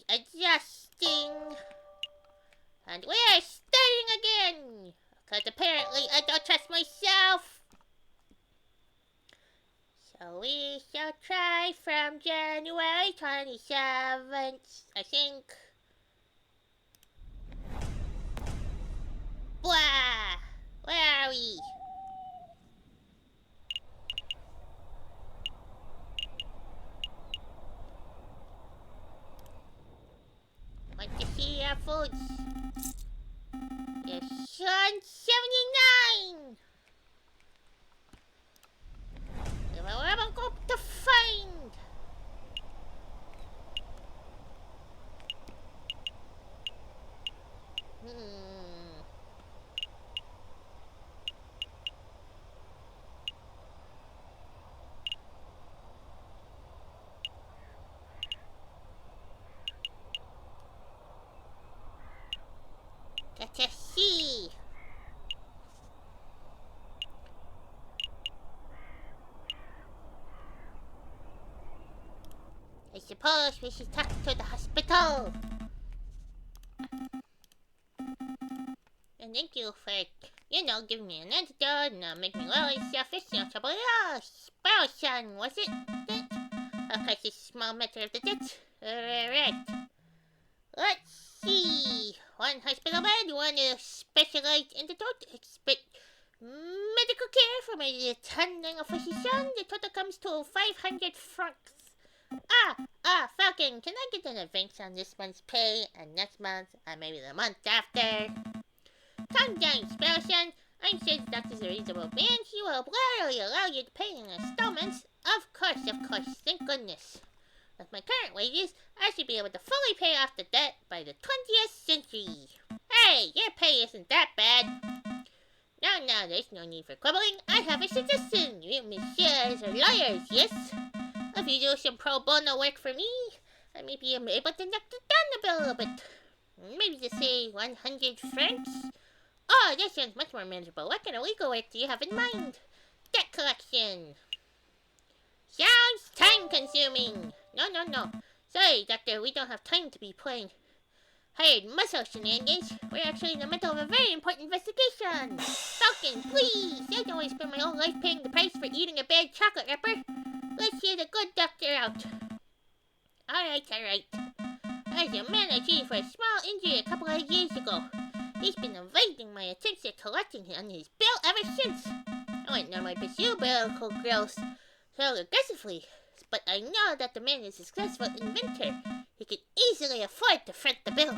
adjusting. And we're starting again. Because apparently I don't trust myself. So we shall try from January 27th, I think. Blah! Where are we? Want to see our foods? It's 179! Where am I going to find? Let's see. I suppose we should talk to the hospital. And thank you for, giving me an antidote and not making me really selfish. No trouble at all. Sparrow-san, was it? Okay, it's a small matter of the debt. Alright. Let's see. One hospital bed, one specialized antidote, expect medical care from a attending physician. The total comes to 500 francs. Falcon, can I get an advance on this month's pay and next month and maybe the month after? Calm down, Sparrow-san. I'm sure the doctor's a reasonable man. He will gladly allow you to pay in installments. Of course, thank goodness. With my current wages, I should be able to fully pay off the debt by the 20th century. Hey, your pay isn't that bad. No, there's no need for quibbling. I have a suggestion. You messieurs are lawyers, yes? If you do some pro bono work for me, I may be able to knock down the bill a little bit. Maybe just say 100 francs? Oh, that sounds much more manageable. What kind of legal work do you have in mind? Debt collection. Sounds time-consuming. No. Sorry, Doctor, we don't have time to be playing hired muscle shenanigans. We're actually in the middle of a very important investigation. Falcon, please! I don't want to spend my whole life paying the price for eating a bad chocolate wrapper. Let's hear the good doctor out. Alright. As a man I treated for a small injury a couple of years ago. He's been evading my attempts at collecting on his bill ever since. I wouldn't normally pursue medical girls so aggressively, but I know that the man is a successful inventor. He could easily afford to front the bill.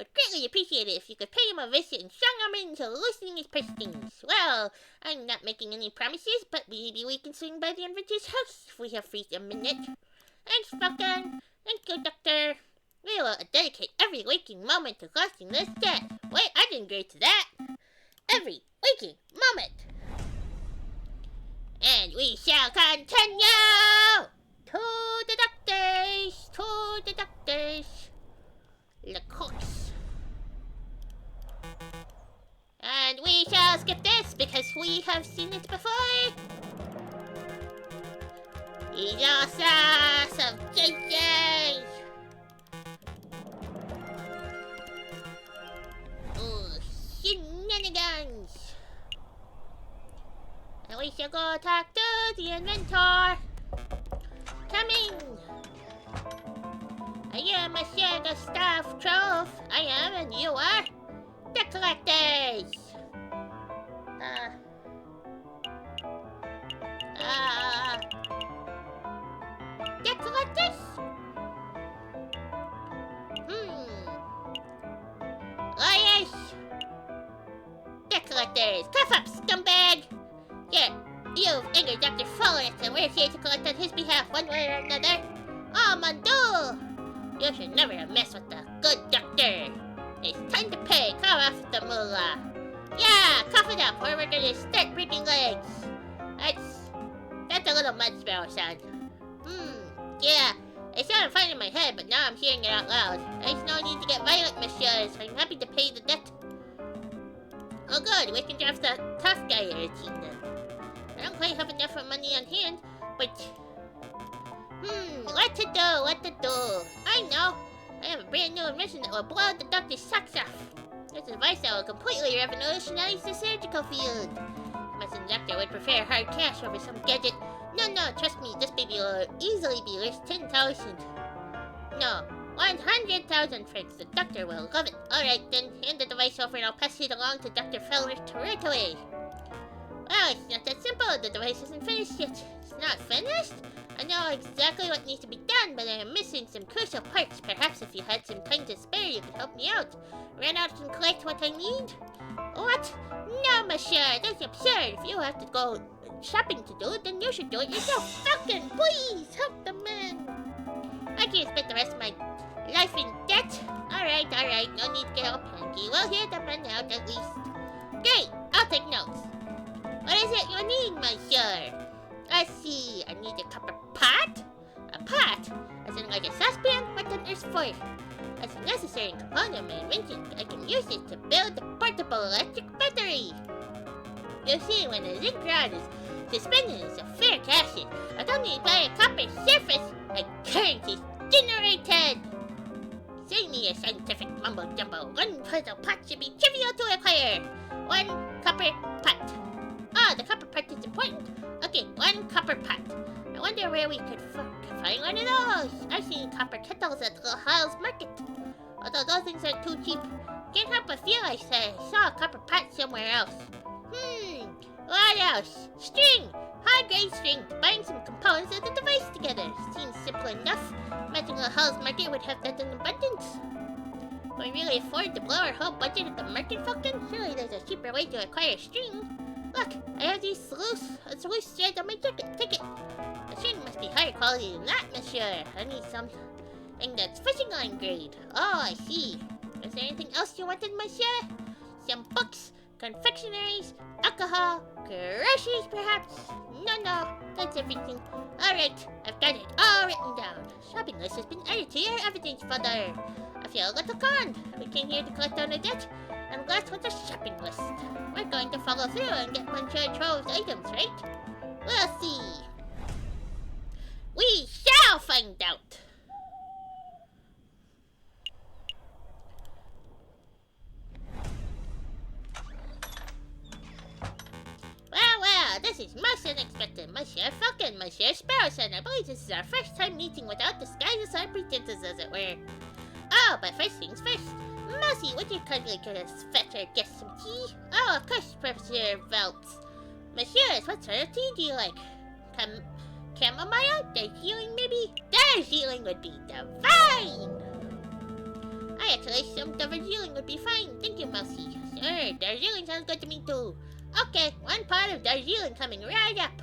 I'd greatly appreciate it if you could pay him a visit and strong arm into loosening his purse strings. Well, I'm not making any promises, but maybe we can swing by the inventor's house if we have free a minute. Thanks, Falcon. Thank you, Doctor. We will dedicate every waking moment to collecting this debt. Wait, I didn't agree to that. Every waking moment. And we shall continue! To the doctors! Le Cox. And we shall skip this because we have seen it before. Ilosas of JJ! Ooh, shenanigans! And we shall go talk to the inventor. Coming! I am Monsieur Gustave Trove. I am, and you are the collectors. The collectors? Lawyers. The collectors. Cough up, scumbag. Yeah, you've angered Dr. Fullers, and we're here to collect on his behalf one way or another. Oh, Mondo! You should never have messed with the good doctor. It's time to pay. Cough off the moolah. Yeah, cough it up, or we're gonna start breaking legs. That's a little mud sparrow sound. Yeah, it sounded fine in my head, but now I'm hearing it out loud. There's no need to get violent, messieurs. I'm happy to pay the debt. Oh good, we can draft the tough guy routine then. I don't quite have enough money on hand, but... what to do? I know. I brand new invention that will blow the doctor's socks off. This device that will completely revolutionize the surgical field. Imagine the doctor would prefer hard cash over some gadget. No, trust me, this baby will easily be worth 10,000. No, 100,000 francs. The doctor will love it. Alright then, hand the device over and I'll pass it along to Dr. Feller right away. Well, it's not that simple. The device isn't finished yet. It's not finished? I know exactly what needs to be done, but I am missing some crucial parts. Perhaps if you had some time to spare, you could help me out. Run out and collect what I need? What? No, monsieur, that's absurd. If you have to go shopping to do it, then you should do it yourself. Falcon, please, help the man. I can't spend the rest of my life in debt. Alright, no need to get all panicky. We'll hear the man out at least. Great, I'll take notes. What is it you need, monsieur? Let's see, I need a copper pot? A pot? As in like a saucepan? What on earth for? As a necessary component of my invention, I can use it to build a portable electric battery. You see, when a zinc rod is suspended in sulfuric acid, I don't need to apply a copper surface, a current is generated. Save me a scientific mumbo-jumbo. One puzzle pot should be trivial to acquire. One copper pot. Oh, the copper pot is important. Okay, one copper pot. I wonder where we could find one of those. I've seen copper kettles at the Halls Market. Although those things aren't too cheap. Can't help but feel I saw a copper pot somewhere else. What else? String! High-grade string to bind some components of the device together. Seems simple enough. Imagine the Halls Market would have that in abundance. Can we really afford to blow our whole budget at the market, Falcon? Surely there's a cheaper way to acquire string. Look, I have these loose threads on my jacket. Take it. The string must be higher quality than that, monsieur. I need something that's fishing line grade. Oh, I see. Is there anything else you wanted, monsieur? Some books, confectionaries, alcohol, groceries, perhaps? No, that's everything. Alright, I've got it all written down. Shopping list has been added to your evidence folder. I feel a little conned. We came here to collect on a debt, and last was a shopping list. We're going to follow through and get Monsieur Trove's items, right? We'll see. We shall find out. Well, this is most unexpected. Monsieur Falcon, Monsieur Sparrowson, I believe this is our first time meeting without disguises or pretenses, as it were. Oh, but first things first. Mousy, would you kindly get us fetch our guest some tea? Oh, of course, Professor Veltz. Messieurs, what sort of tea do you like? Chamomile? Darjeeling, maybe? Darjeeling would be divine! Actually, some Darjeeling would be fine. Thank you, Mousy. Sure, Darjeeling sounds good to me too. Okay, one pot of Darjeeling coming right up.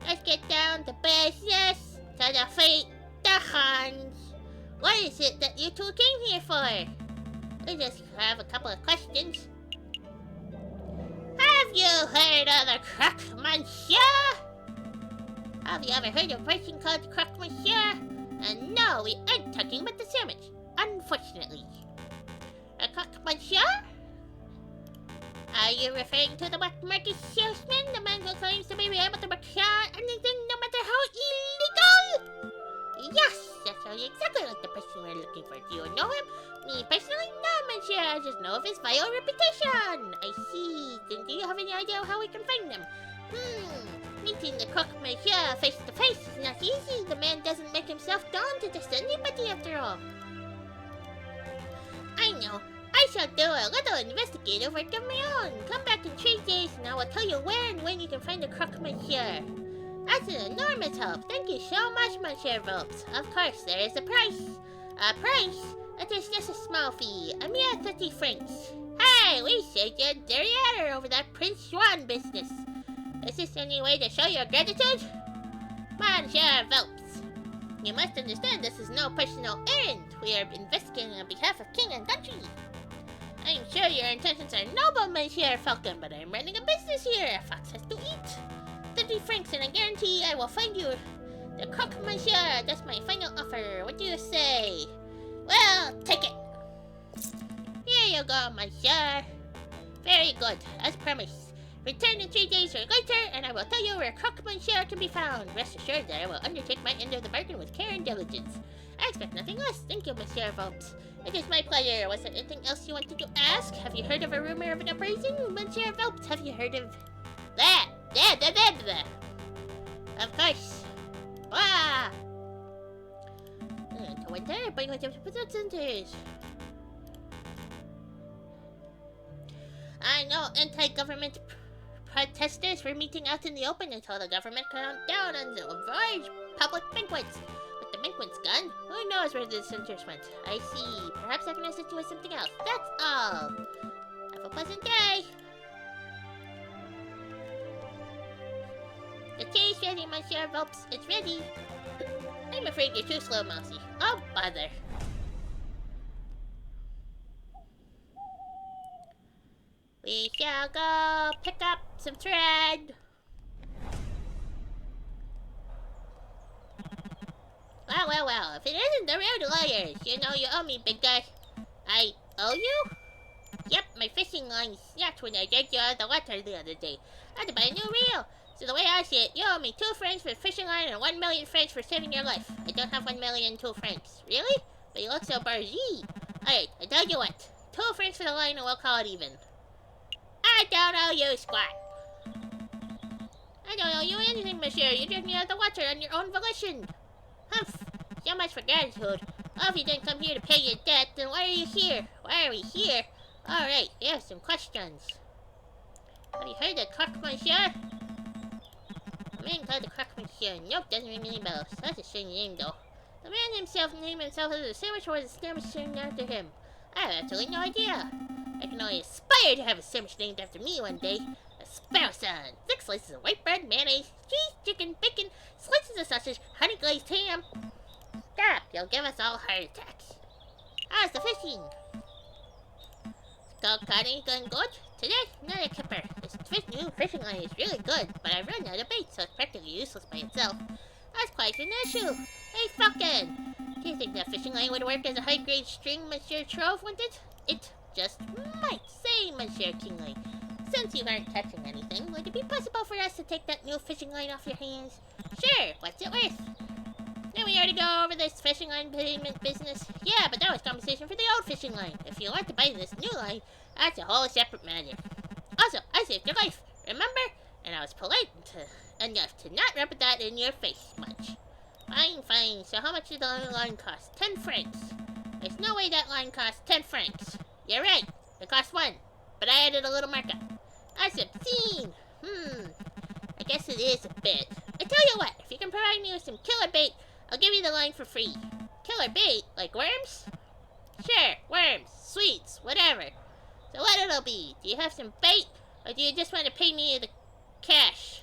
Let's get down to business. To the feet, the hands. What is it that you two came here for? We just have a couple of questions. Have you heard of the croque monsieur? Have you ever heard of a person called croque monsieur? And no, we aren't talking about the sandwich, unfortunately. A croque monsieur? Are you referring to the wet market salesman, the man who claims to be able to procure anything no matter how illegal? Yes, that's exactly like the person we're looking for. Do you know him? Me personally? No, monsieur. I just know of his vile reputation. I see. Then do you have any idea how we can find him? Meeting the croque monsieur face to face is not easy. The man doesn't make himself known to just anybody after all. I know. I shall do a little investigative work of my own. Come back in 3 days and I will tell you where and when you can find the croque monsieur. That's an enormous help. Thank you so much, Monsieur Veltz. Of course, there is a price. A price? It is just a small fee. A mere 30 francs. Hey, we saved you a derriere over that Prince Juan business. Is this any way to show your gratitude? Monsieur Veltz, you must understand this is no personal errand. We are investigating on behalf of king and country. I'm sure your intentions are noble, Monsieur Falcon, but I'm running a business here. A fox has to eat. 30 francs and I guarantee I will find you the croque monsieur. That's my final offer. What do you say? Well, take it. Here you go, monsieur. Very good, as promised. Return in 3 days or later, and I will tell you where croque monsieur can be found. Rest assured that I will undertake my end of the bargain with care and diligence. I expect nothing less. Thank you, Monsieur Phelps. It is my pleasure. Was there anything else you wanted to ask? Have you heard of a rumor of an uprising? Monsieur Phelps, have you heard of that? Of course. Ah! To winter, bring with you to the centers. I know anti-government protesters were meeting out in the open until the government clamped down on the large public banquets. With the banquets gone, who knows where the centers went? I see. Perhaps I can assist you with something else. That's all. Have a pleasant day. The tea is ready, Monsieur Phelps. It's ready. I'm afraid you're too slow, Mousy. Oh, bother. We shall go pick up some thread. Well. If it isn't the road lawyers, you know you owe me, big guy. I owe you? Yep, my fishing line snapped when I dragged you out of the water the other day. I had to buy a new reel. So the way I see it, you owe me 2 francs for fishing line and 1 million francs for saving your life. I don't have 1 million and 2 francs. Really? But you look so bourgeois. Alright, I tell you what. 2 francs for the line and we'll call it even. I don't owe you squat. I don't owe you anything, monsieur. You dragged me out of the water on your own volition. Humph. So much for gratitude. Oh, if you didn't come here to pay your debt, then why are you here? Why are we here? Alright, we have some questions. Have you heard of Croque Monsieur? A man called the Croque Monsieur. Nope, doesn't ring any bells. That's a strange name, though. The man himself named himself as a sandwich or was a sandwich named after him. I have absolutely no idea. I can only aspire to have a sandwich named after me one day. A sparrow son. 6 slices of white bread, mayonnaise, cheese, chicken, bacon, slices of sausage, honey glazed ham. Stop, you'll give us all heart attacks. How's the fishing? Go cutting going good? Today, not a kipper. This new fishing line is really good, but I've run out of bait, so it's practically useless by itself. That's quite an issue. Hey, Falcon! Do you think that fishing line would work as a high-grade string Monsieur Trove wanted? It just might. Say, Monsieur Kingly, since you aren't catching anything, would it be possible for us to take that new fishing line off your hands? Sure, what's it worth? Didn't we already go over this fishing line payment business? Yeah, but that was compensation for the old fishing line. If you want to buy this new line, that's a whole separate matter. Also, I saved your life, remember? And I was polite enough to not rub that in your face much. Fine. So how much did the line cost? 10 francs. There's no way that line cost 10 francs. You're right. It cost 1. But I added a little markup. That's obscene. I guess it is a bit. I tell you what, if you can provide me with some killer bait, I'll give you the line for free. Killer bait? Like worms? Sure, worms, sweets, whatever. So what it'll be? Do you have some bait? Or do you just want to pay me the cash?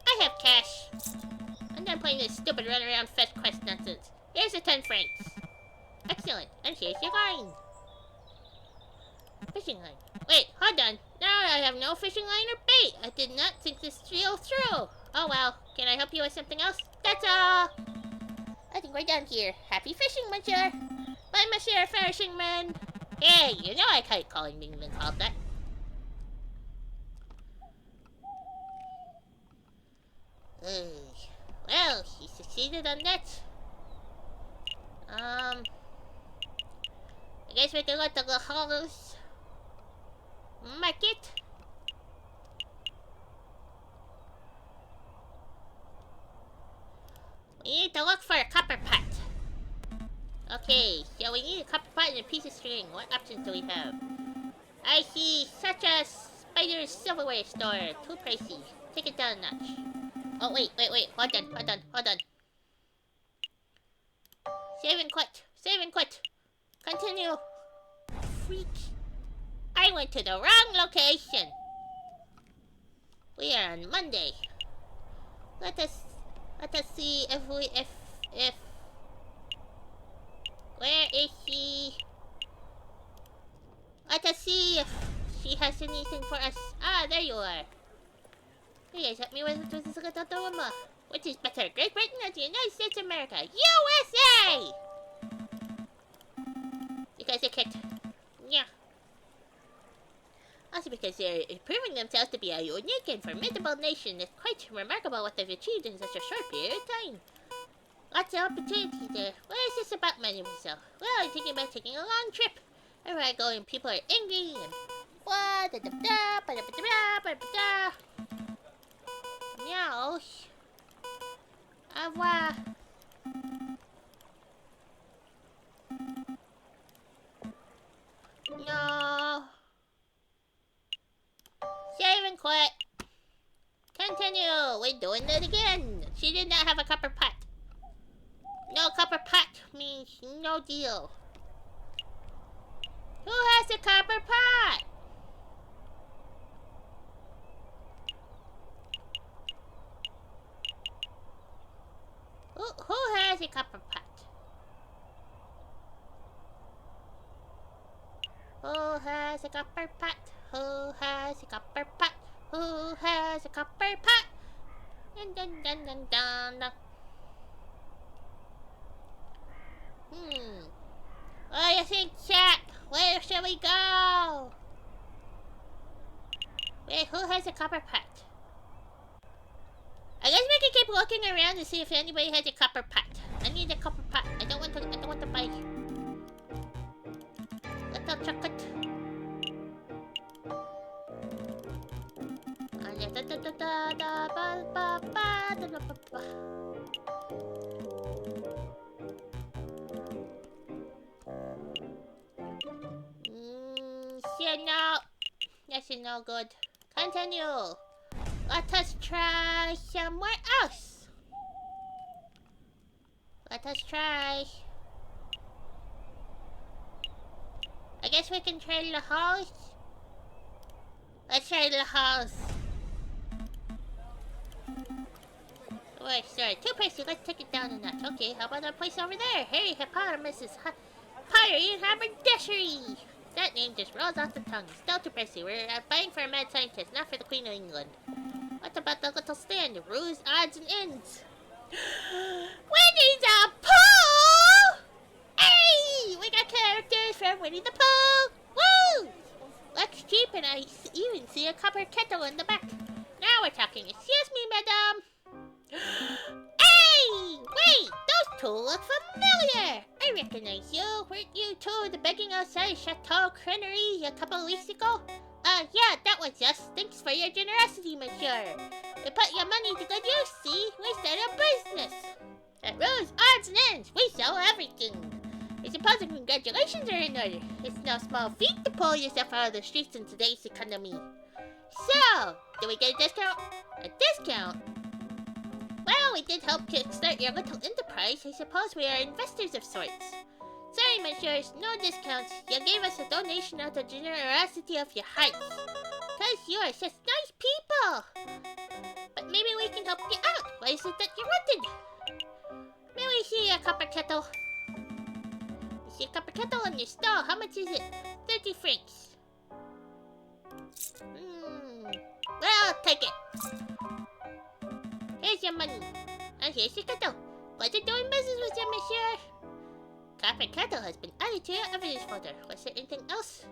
I have cash. I'm done playing this stupid run-around fetch quest nonsense. Here's the 10 francs. Excellent, and here's your line. Fishing line. Wait, hold on. Now I have no fishing line or bait. I did not think this deal through. Oh well, can I help you with something else? That's all. I think we're done here. Happy fishing, monsieur. Bye, monsieur fishing man. Hey, you know I can't call him being called that. Well, he succeeded on that. I guess we can go to the house market. We need to look for a copper pot. Okay, so we need a copper pot and a piece of string. What options do we have? I see such a Spider's silverware store. Too pricey. Take it down a notch. Oh, wait. Hold on. Save and quit. Continue. Freak. I went to the wrong location. We are on Monday. Let us see if where is she? Let us see if she has anything for us. Ah, there you are. You guys help me with this little dilemma. Which is better, Great Britain or the United States of America? USA! You guys are kicked. Yeah. Also because they're proving themselves to be a unique and formidable nation. It's quite remarkable what they've achieved in such a short period of time. Lots of opportunity there. What is this about money myself? Well, I'm thinking about taking a long trip. Everywhere I go and people are angry and what? Meow. No. Save and quit. Continue. We're doing it again. She did not have a copper pot. No copper pot means no deal. Who has a copper pot? Who has a copper pot? Who has a copper pot? Who has a copper pot? Who has a copper pot? Dun dun dun dun dun. Dun. What do you think, chat? Where should we go? Wait, who has a copper pot? I guess we can keep looking around to see if anybody has a copper pot. I need a copper pot. I don't want to buy little chocolate. Yeah, no. That's no good. Continue. Let us try somewhere else. Let us try. I guess we can try the house. Let's try the house. Wait, sorry. Too pricey. Let's take it down a notch. Okay, how about that place over there? Harry Hippopotamus is Pirate Haberdashery. That name just rolls off the tongue. Still too pricey. We're buying for a mad scientist, not for the Queen of England. What about the little stand? Ruse, odds, and ends. Winnie the Pooh! Hey! We got characters from Winnie the Pooh! Woo! Looks cheap, and I even see a copper kettle in the back. Now we're talking. Excuse me, madam. Hey! Wait! Those two look familiar! I recognize you. Weren't you two the begging outside Chateau Crenerie a couple of weeks ago? Yeah, that was us. Thanks for your generosity, monsieur. We put your money to good use, see? We started a business. At Rose Odds and Ends, we sell everything. I suppose the congratulations are in order. It's no small feat to pull yourself out of the streets in today's economy. So, do we get a discount? A discount? Well, we did help kickstart your little enterprise. I suppose we are investors of sorts. Sorry, messieurs, no discounts. You gave us a donation out of generosity of your hearts. Because you are such nice people. But maybe we can help you out. What is it that you wanted? May we see a copper kettle? You see a copper kettle on your stall. How much is it? 30 francs. Well, take it. Here's your money. And here's your kettle. Pleasure doing business with you, monsieur. Copper kettle has been added to your evidence folder. Was there anything else?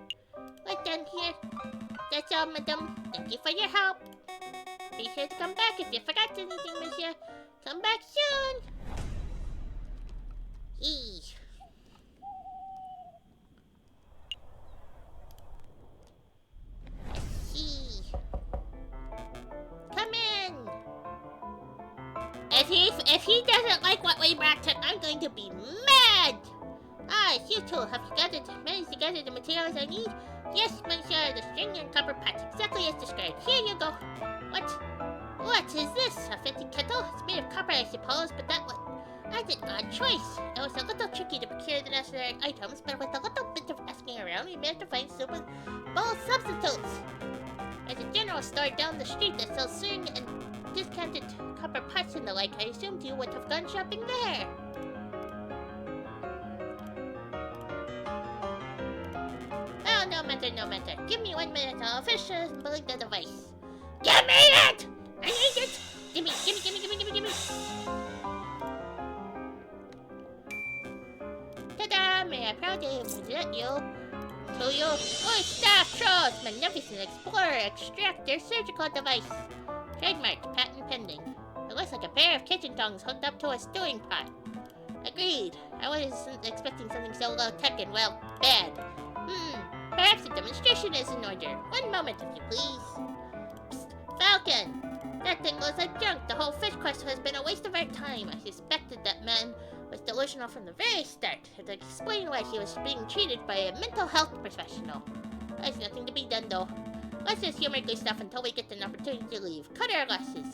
We're done here. That's all, madam. Thank you for your help. Be sure to come back if you forgot anything, monsieur. Come back soon. Eee. Come in. If he doesn't like what we brought to, I'm going to be mad. Ah, it's you two. Have you managed to gather the materials I need? Yes, monsieur, the string and copper pot, exactly as described. Here you go. What is this? A fancy kettle? It's made of copper, I suppose, but that's an odd choice. It was a little tricky to procure the necessary items, but with a little bit of asking around, we managed to find suitable substitutes. There's a general store down the street that sells certain and discounted copper pots and the like. I assumed you would have gone shopping there. Oh, no matter, no matter. Give me 1 minute, I'll officially the device. Give me it! I need it! Gimme! Ta-da! May I proudly present you to you. Oh, stop! Shaw's magnificent Explorer Extractor surgical device. Trademarked, patent pending. It looks like a pair of kitchen tongs hooked up to a stewing pot. Agreed. I wasn't expecting something so low-tech and, well, bad. Perhaps a demonstration is in order. One moment, if you please. Psst, Falcon! That thing looks like junk. The whole fish quest has been a waste of our time. I suspected that man was delusional from the very start. It explained why he was being treated by a mental health professional. There's nothing to be done, though. Let's just humor Gustav until we get an opportunity to leave. Cut our losses.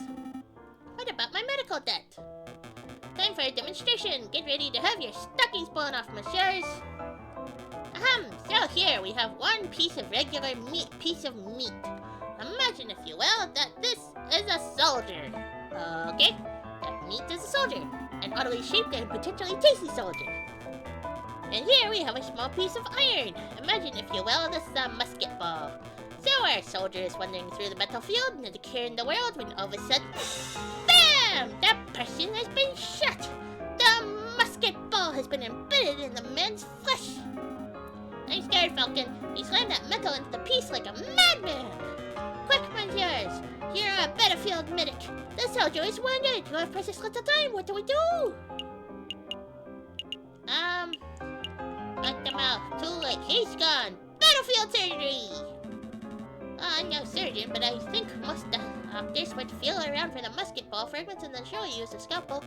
What about my medical debt? Time for a demonstration. Get ready to have your stockings blown off, messieurs. So here we have one piece of regular meat. Imagine, if you will, that this is a soldier. Okay? That meat is a soldier. An oddly shaped and potentially tasty soldier. And here we have a small piece of iron. Imagine, if you will, this is a musket ball. So our soldier is wandering through the battlefield and securing the world when all of a sudden, BAM! That person has been shot! The musket ball has been embedded in the man's flesh! I'm scared, Falcon. He slammed that metal into the piece like a madman! Quick, messieurs! You're a battlefield medic! The soldier is wounded! You have precious little time! What do we do? Let them out. Too late. He's gone! Battlefield surgery! I'm no surgeon, but I think most doctors would feel around for the musket ball fragments and then surely use a scalpel.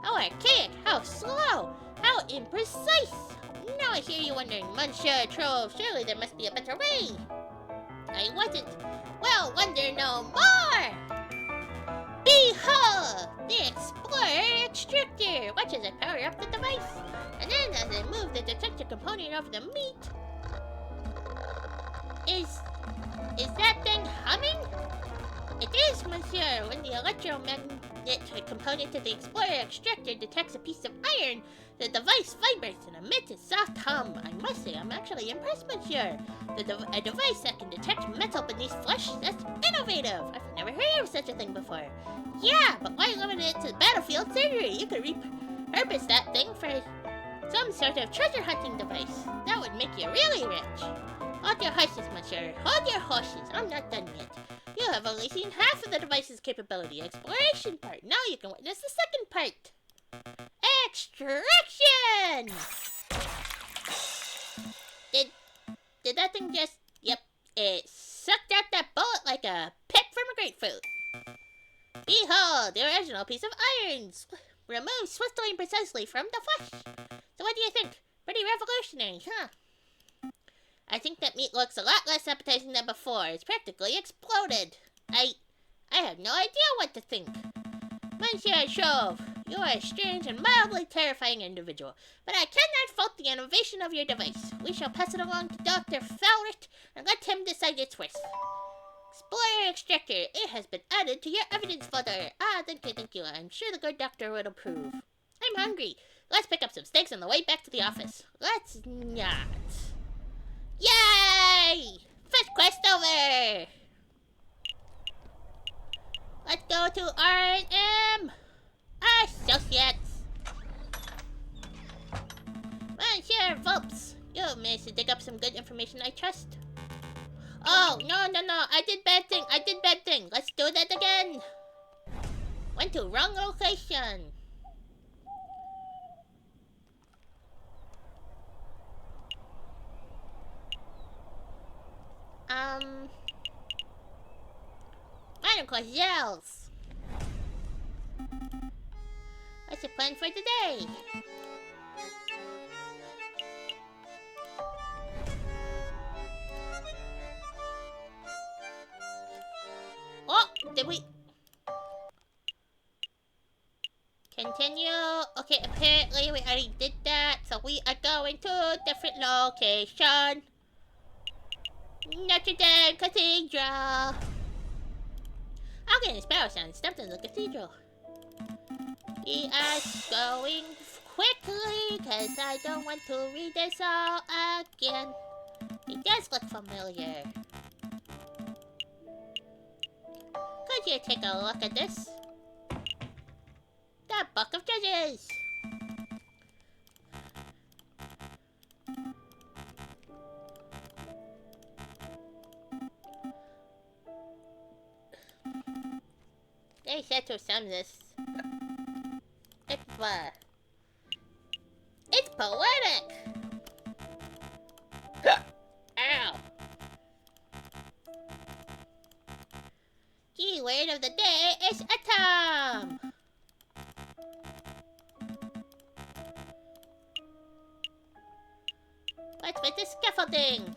How archaic! How slow! How imprecise! Now I hear you wondering, Monsieur Trove, surely there must be a better way. I wasn't. Well, wonder no more! Behold! The Explorer Extractor! Watch as I power up the device. And then as I move the detector component over the meat... Is that thing humming? It is, monsieur. When the electromagnet component of the Explorer Extractor detects a piece of iron, the device vibrates and emits a soft hum. I must say, I'm actually impressed, monsieur. A device that can detect metal beneath flesh? That's innovative. I've never heard of such a thing before. Yeah, but why limit it to battlefield surgery? You could repurpose that thing for some sort of treasure hunting device. That would make you really rich. Hold your horses, monsieur. Hold your horses. I'm not done yet. You have only seen half of the device's capability. Exploration part. Now you can witness the second part. Extraction! Did that thing just... Yep. It sucked out that bullet like a pip from a grapefruit. Behold, the original piece of iron. Removed swiftly and precisely from the flesh. So what do you think? Pretty revolutionary, huh? I think that meat looks a lot less appetizing than before. It's practically exploded. I have no idea what to think. Monsieur Chauve, you are a strange and mildly terrifying individual, but I cannot fault the innovation of your device. We shall pass it along to Dr. Fowlert and let him decide its worth. Explorer Extractor, it has been added to your evidence folder. Thank you. I'm sure the good doctor would approve. I'm hungry. Let's pick up some steaks on the way back to the office. Let's not. Yay! First quest over! Let's go to R&M Associates. Monsieur Volps, you managed to dig up some good information, I trust. Oh, no. I did bad thing. Let's do that again. Went to wrong location. Madam Quazelles. What's your plan for today? Oh, did we... Continue. Okay, apparently we already did that, so we are going to a different location. Notre Dame Cathedral. I'll get this power sound stuffed in the cathedral. We are going quickly, because I don't want to read this all again. It does look familiar. Could you take a look at this? The Book of Judges. I said to sum this. It's poetic! Ow! Keyword of the day is atom! What's with the scaffolding?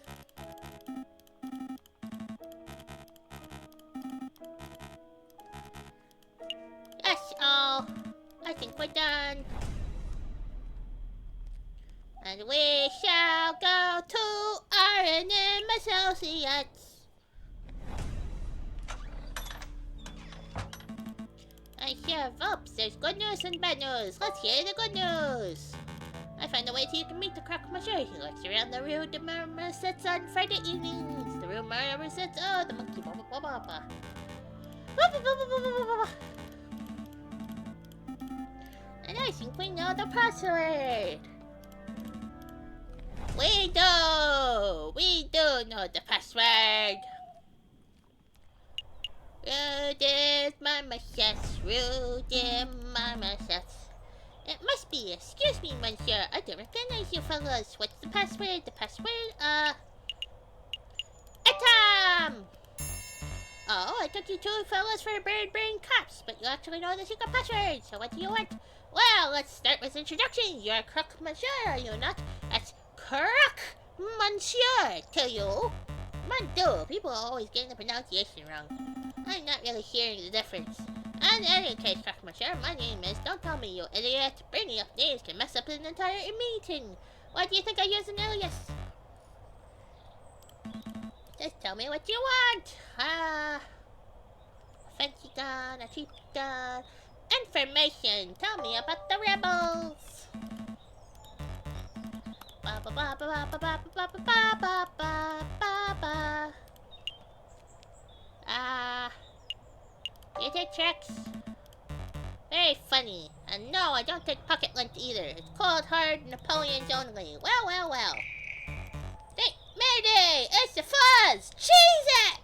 That's all. I think we're done. And we shall go to R&M Associates. I hear Vops. There's good news and bad news. Let's hear the good news. I found a way so you can meet the croque-monsieur. He lurks around the Rue de Marmosets on Friday evenings. The Rue Marmosets. Oh, the monkey. Blah, blah, blah, blah, blah. And I think we know the password. We do! We do know the password! Rue de Marmosets, Rue de Marmosets. It must be. Excuse me, monsieur. I don't recognize you fellas. What's the password? The password? Atom! Oh, I took you two fellas for bird brain cops, but you actually know the secret password. So what do you want? Well, let's start with introductions. You're croque-monsieur, are you not? That's croque-monsieur to you. Mon Dieu, people are always getting the pronunciation wrong. I'm not really hearing the difference. In any case, croque-monsieur, my name is, don't tell me, you idiot. Bringing up names can mess up an entire meeting. Why do you think I use an alias? Just tell me what you want. A fancy gun, a cheap gun. Information. Tell me about the rebels. Ba ba ba ba ba ba ba ba ba ba ba ba ba. You take checks? Very funny. And no, I don't take pocket lunch either. It's cold, hard Napoleons only. Well, well, well. Hey, Mayday! It's the fuzz! Cheese it!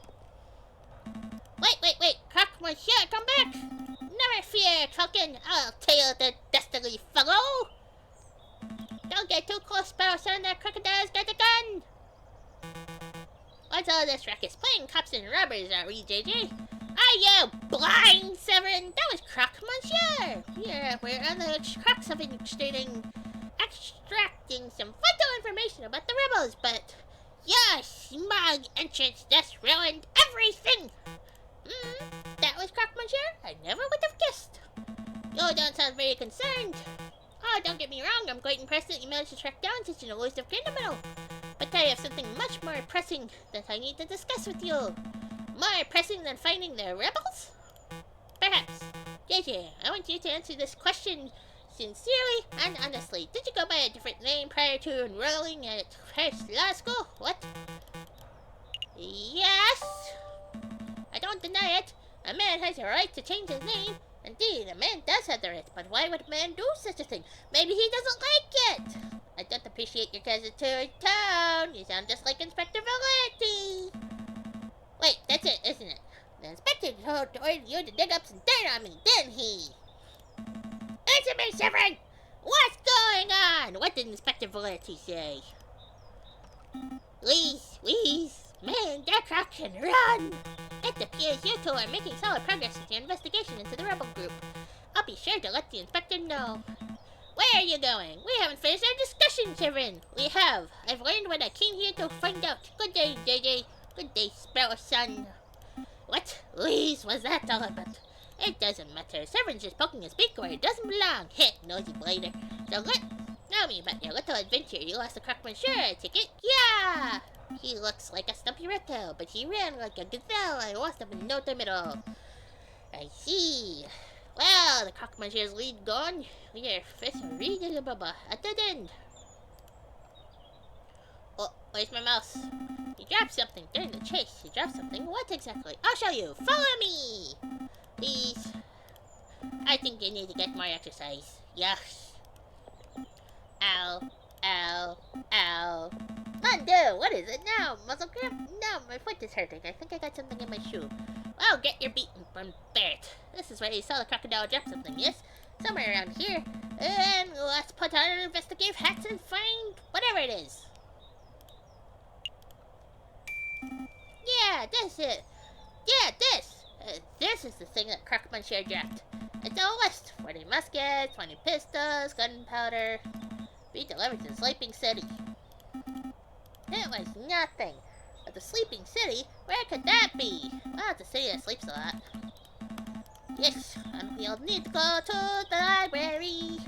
Wait. Croque-monsieur, come back! Never fear, Culkin. I'll tail the dastardly fellow. Don't get too close, Sparrow son. That crocodile's got a gun. What's all this ruckus? Playing cops and robbers, are we, JJ? Are you blind, Severin? That was croque-monsieur. Yeah, we're on the crux of extracting some vital information about the rebels, but your smug entrance just ruined everything. That was croque-monsieur? I never would have guessed. You don't sound very concerned. Oh, don't get me wrong, I'm quite impressed that you managed to track down such an elusive criminal. But I have something much more pressing that I need to discuss with you. More pressing than finding the rebels? Perhaps. JJ, I want you to answer this question sincerely and honestly. Did you go by a different name prior to enrolling at first law school? What? Yes? I don't deny it. A man has a right to change his name. Indeed, a man does have the right, but why would a man do such a thing? Maybe he doesn't like it. I don't appreciate your hesitant tone. You sound just like Inspector Valenti. Wait, that's it, isn't it? The inspector ordered you to dig up some dirt on me, didn't he? Answer me, Severin! What's going on? What did Inspector Valenti say? Please, man, that croc can run! It appears you two are making solid progress with your investigation into the rebel group. I'll be sure to let the inspector know. Where are you going? We haven't finished our discussion, Severin. We have. I've learned what I came here to find out. Good day, JJ. Good day, Sparrow son. What? Please, was that all about? It doesn't matter. Severin's just poking his beak where it doesn't belong. Heh, nosy blader. So tell me about your little adventure. You lost the croque-monsieur, I take it? Yeah! He looks like a stumpy reptile, but he ran like a gazelle. I lost him in no time at all. I see. Well, the croque-monsieur's lead gone. We are first reading a bubba at the end. Oh, where's my mouse? He dropped something during the chase. He dropped something. What exactly? I'll show you. Follow me! Please. I think you need to get more exercise. Yes. Ow. Ow. Ow. Undo! What is it now? Muscle cramp? No, my foot is hurting. I think I got something in my shoe. Well, get your beating from Barrett. This is where you saw the crocodile drop something, yes? Somewhere around here. And let's put on our investigative hats and find whatever it is. Yeah, this is. Yeah, this. This is the thing that Croc Monsieur dropped. It's a list. 40 muskets, 20 pistols, gunpowder. Be delivered to the sleeping city. It was nothing. But the sleeping city? Where could that be? Well, it's a city that sleeps a lot. Yes, and we'll need to go to the library.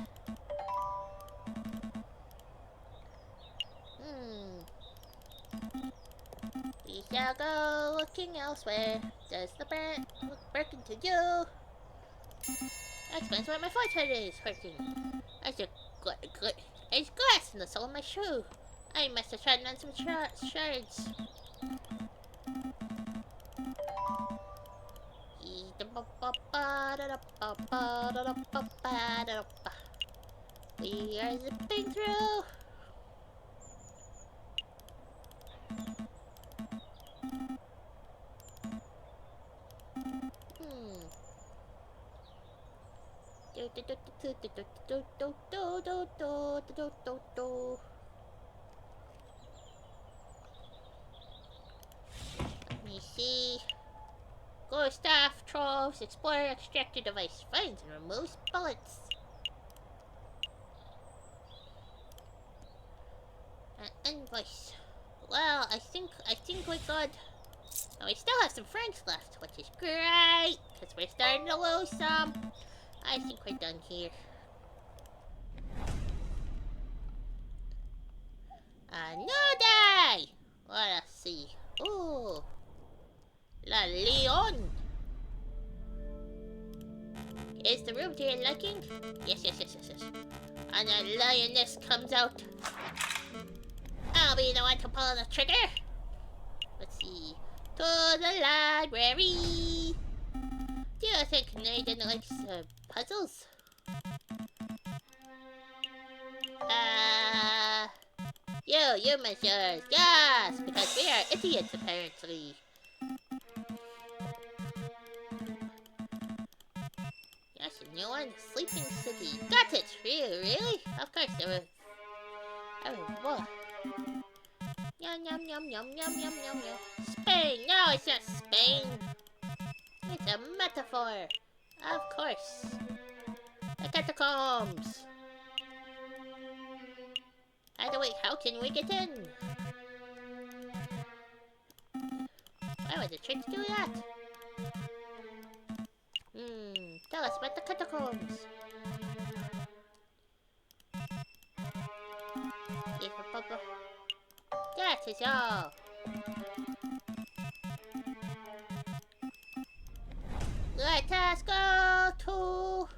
We shall go looking elsewhere. Does the brand look broken to you? That explains why my fortune is hurting. There's glass in the sole of my shoe. I must have trodden on some shards. We are zipping through. Let me see. Go staff, troves, explorer, extractor device, finds and removes bullets. An invoice. Well, I think we're good. And we still have some francs left, which is great, because we're starting to lose some. I think we're done here. A new day! Let us see. Ooh. La Leon! Is the room to your liking? Yes. And a lioness comes out. I'll be the one to pull the trigger. Let's see. To the library. Do you think Nathan likes puzzles? You messieurs. Yes, because we are idiots apparently. Yes, a new one. Sleeping City. Got it! Really? Of course there was. Oh, whoa. Yum. Spain! No, it's not Spain. It's a metaphor. Of course. The catacombs. By the way, how can we get in? Why would the church do that? Tell us about the catacombs. That is all. Let us go to...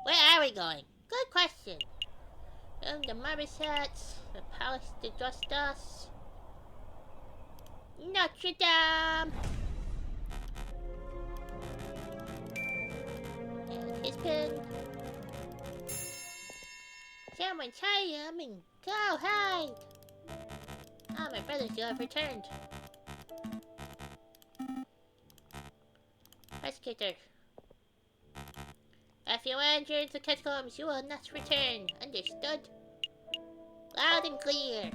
Where are we going? Good question. The Marmoset, the Palace de Justice, Notre Dame. And his pen. Someone's hiding. Go hide. Ah, my brothers, you have returned. Prosecutor. If you enter into the catacombs, you will not return. Understood? Loud and clear.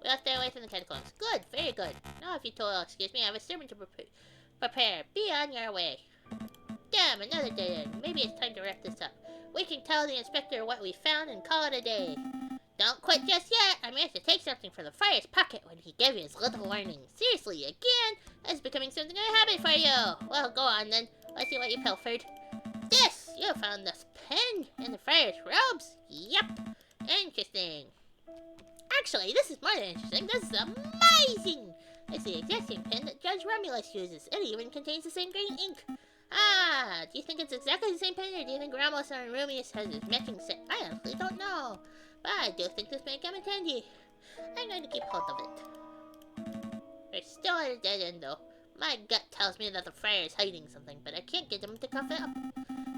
We'll stay away from the catacombs. Good, very good. Now if you excuse me, I have a sermon to prepare. Be on your way. Damn, another day then. Maybe it's time to wrap this up. We can tell the inspector what we found and call it a day. Don't quit just yet. I managed to take something from the friar's pocket when he gave you his little warning. Seriously, again? That's becoming something of a habit for you. Well, go on then. Let's see what you pilfered. This! You found this pen in the friar's robes? Yep. Interesting. Actually, this is more than interesting. This is amazing! It's the exact same pen that Judge Romulus uses. It even contains the same green ink. Ah, do you think it's exactly the same pen, or do you think Romulus and Rumius has a matching set? I honestly don't know. But I do think this may come in handy. I'm going to keep hold of it. We're still at a dead end, though. My gut tells me that the friar is hiding something, but I can't get him to cough it up.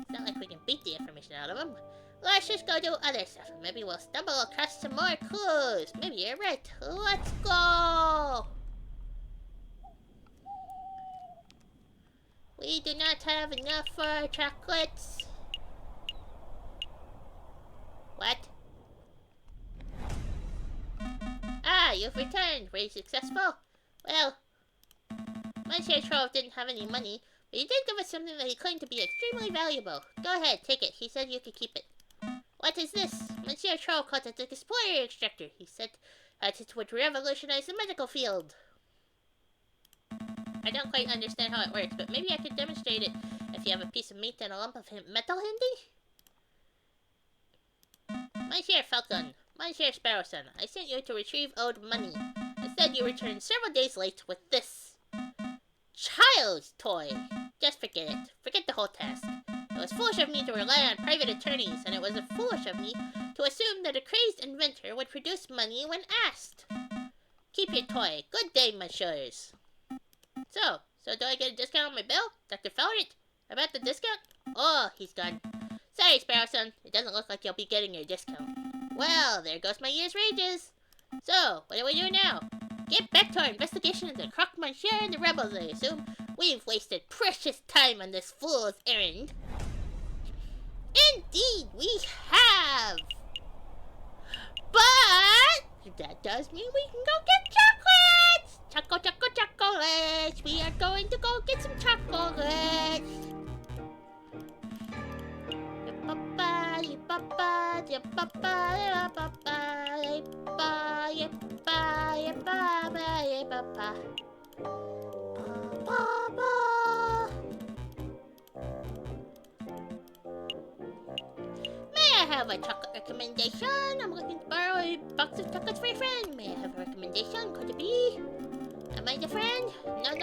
It's not like we can beat the information out of him. Let's just go do other stuff. Maybe we'll stumble across some more clues. Maybe you're right. Let's go! We do not have enough for our chocolates. What? Ah, you've returned. Were you successful? Well, Monsieur Trove didn't have any money, but he did give us something that he claimed to be extremely valuable. Go ahead, take it. He said you could keep it. What is this? Monsieur Trove called it the Explorer Extractor. He said that it would revolutionize the medical field. I don't quite understand how it works, but maybe I could demonstrate it if you have a piece of meat and a lump of metal handy? Monsieur Falcon, Monsieur Sparrowson, I sent you to retrieve owed money. Instead, you returned several days late with this child's toy. Just forget it. Forget the whole task. It was foolish of me to rely on private attorneys, and it was foolish of me to assume that a crazed inventor would produce money when asked. Keep your toy. Good day, messieurs. So do I get a discount on my bill? Dr. Felrit? About the discount? Oh, he's gone. Sorry, Sparrowson. It doesn't look like you'll be getting your discount. Well, there goes my year's wages. So, what do we do now? Get back to our investigation into Croque Monsieur and the rebels, I assume. We've wasted precious time on this fool's errand. Indeed, we have! But that does mean we can go get chocolates! Chocolates! We are going to go get some chocolates! May I have a chocolate recommendation? I'm looking to borrow a box of chocolates for a friend. May I have a recommendation? Could it be? Am I the friend? No.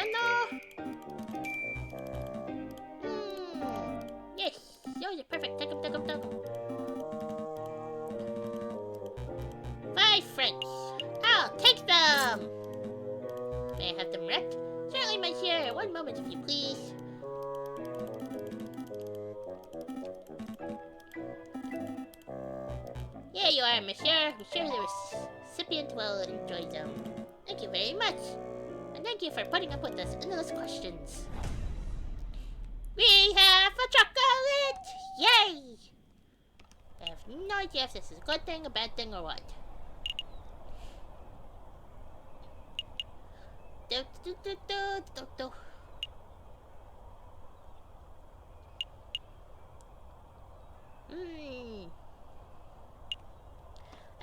Yes, those are perfect. Take them. 5 francs. I'll take them. May I have them wrapped? Certainly, monsieur. One moment, if you please. Here you are, monsieur. I'm sure the recipient will enjoy them. Thank you very much. And thank you for putting up with us endless questions. We have a chocolate! Yay! I have no idea if this is a good thing, a bad thing, or what. I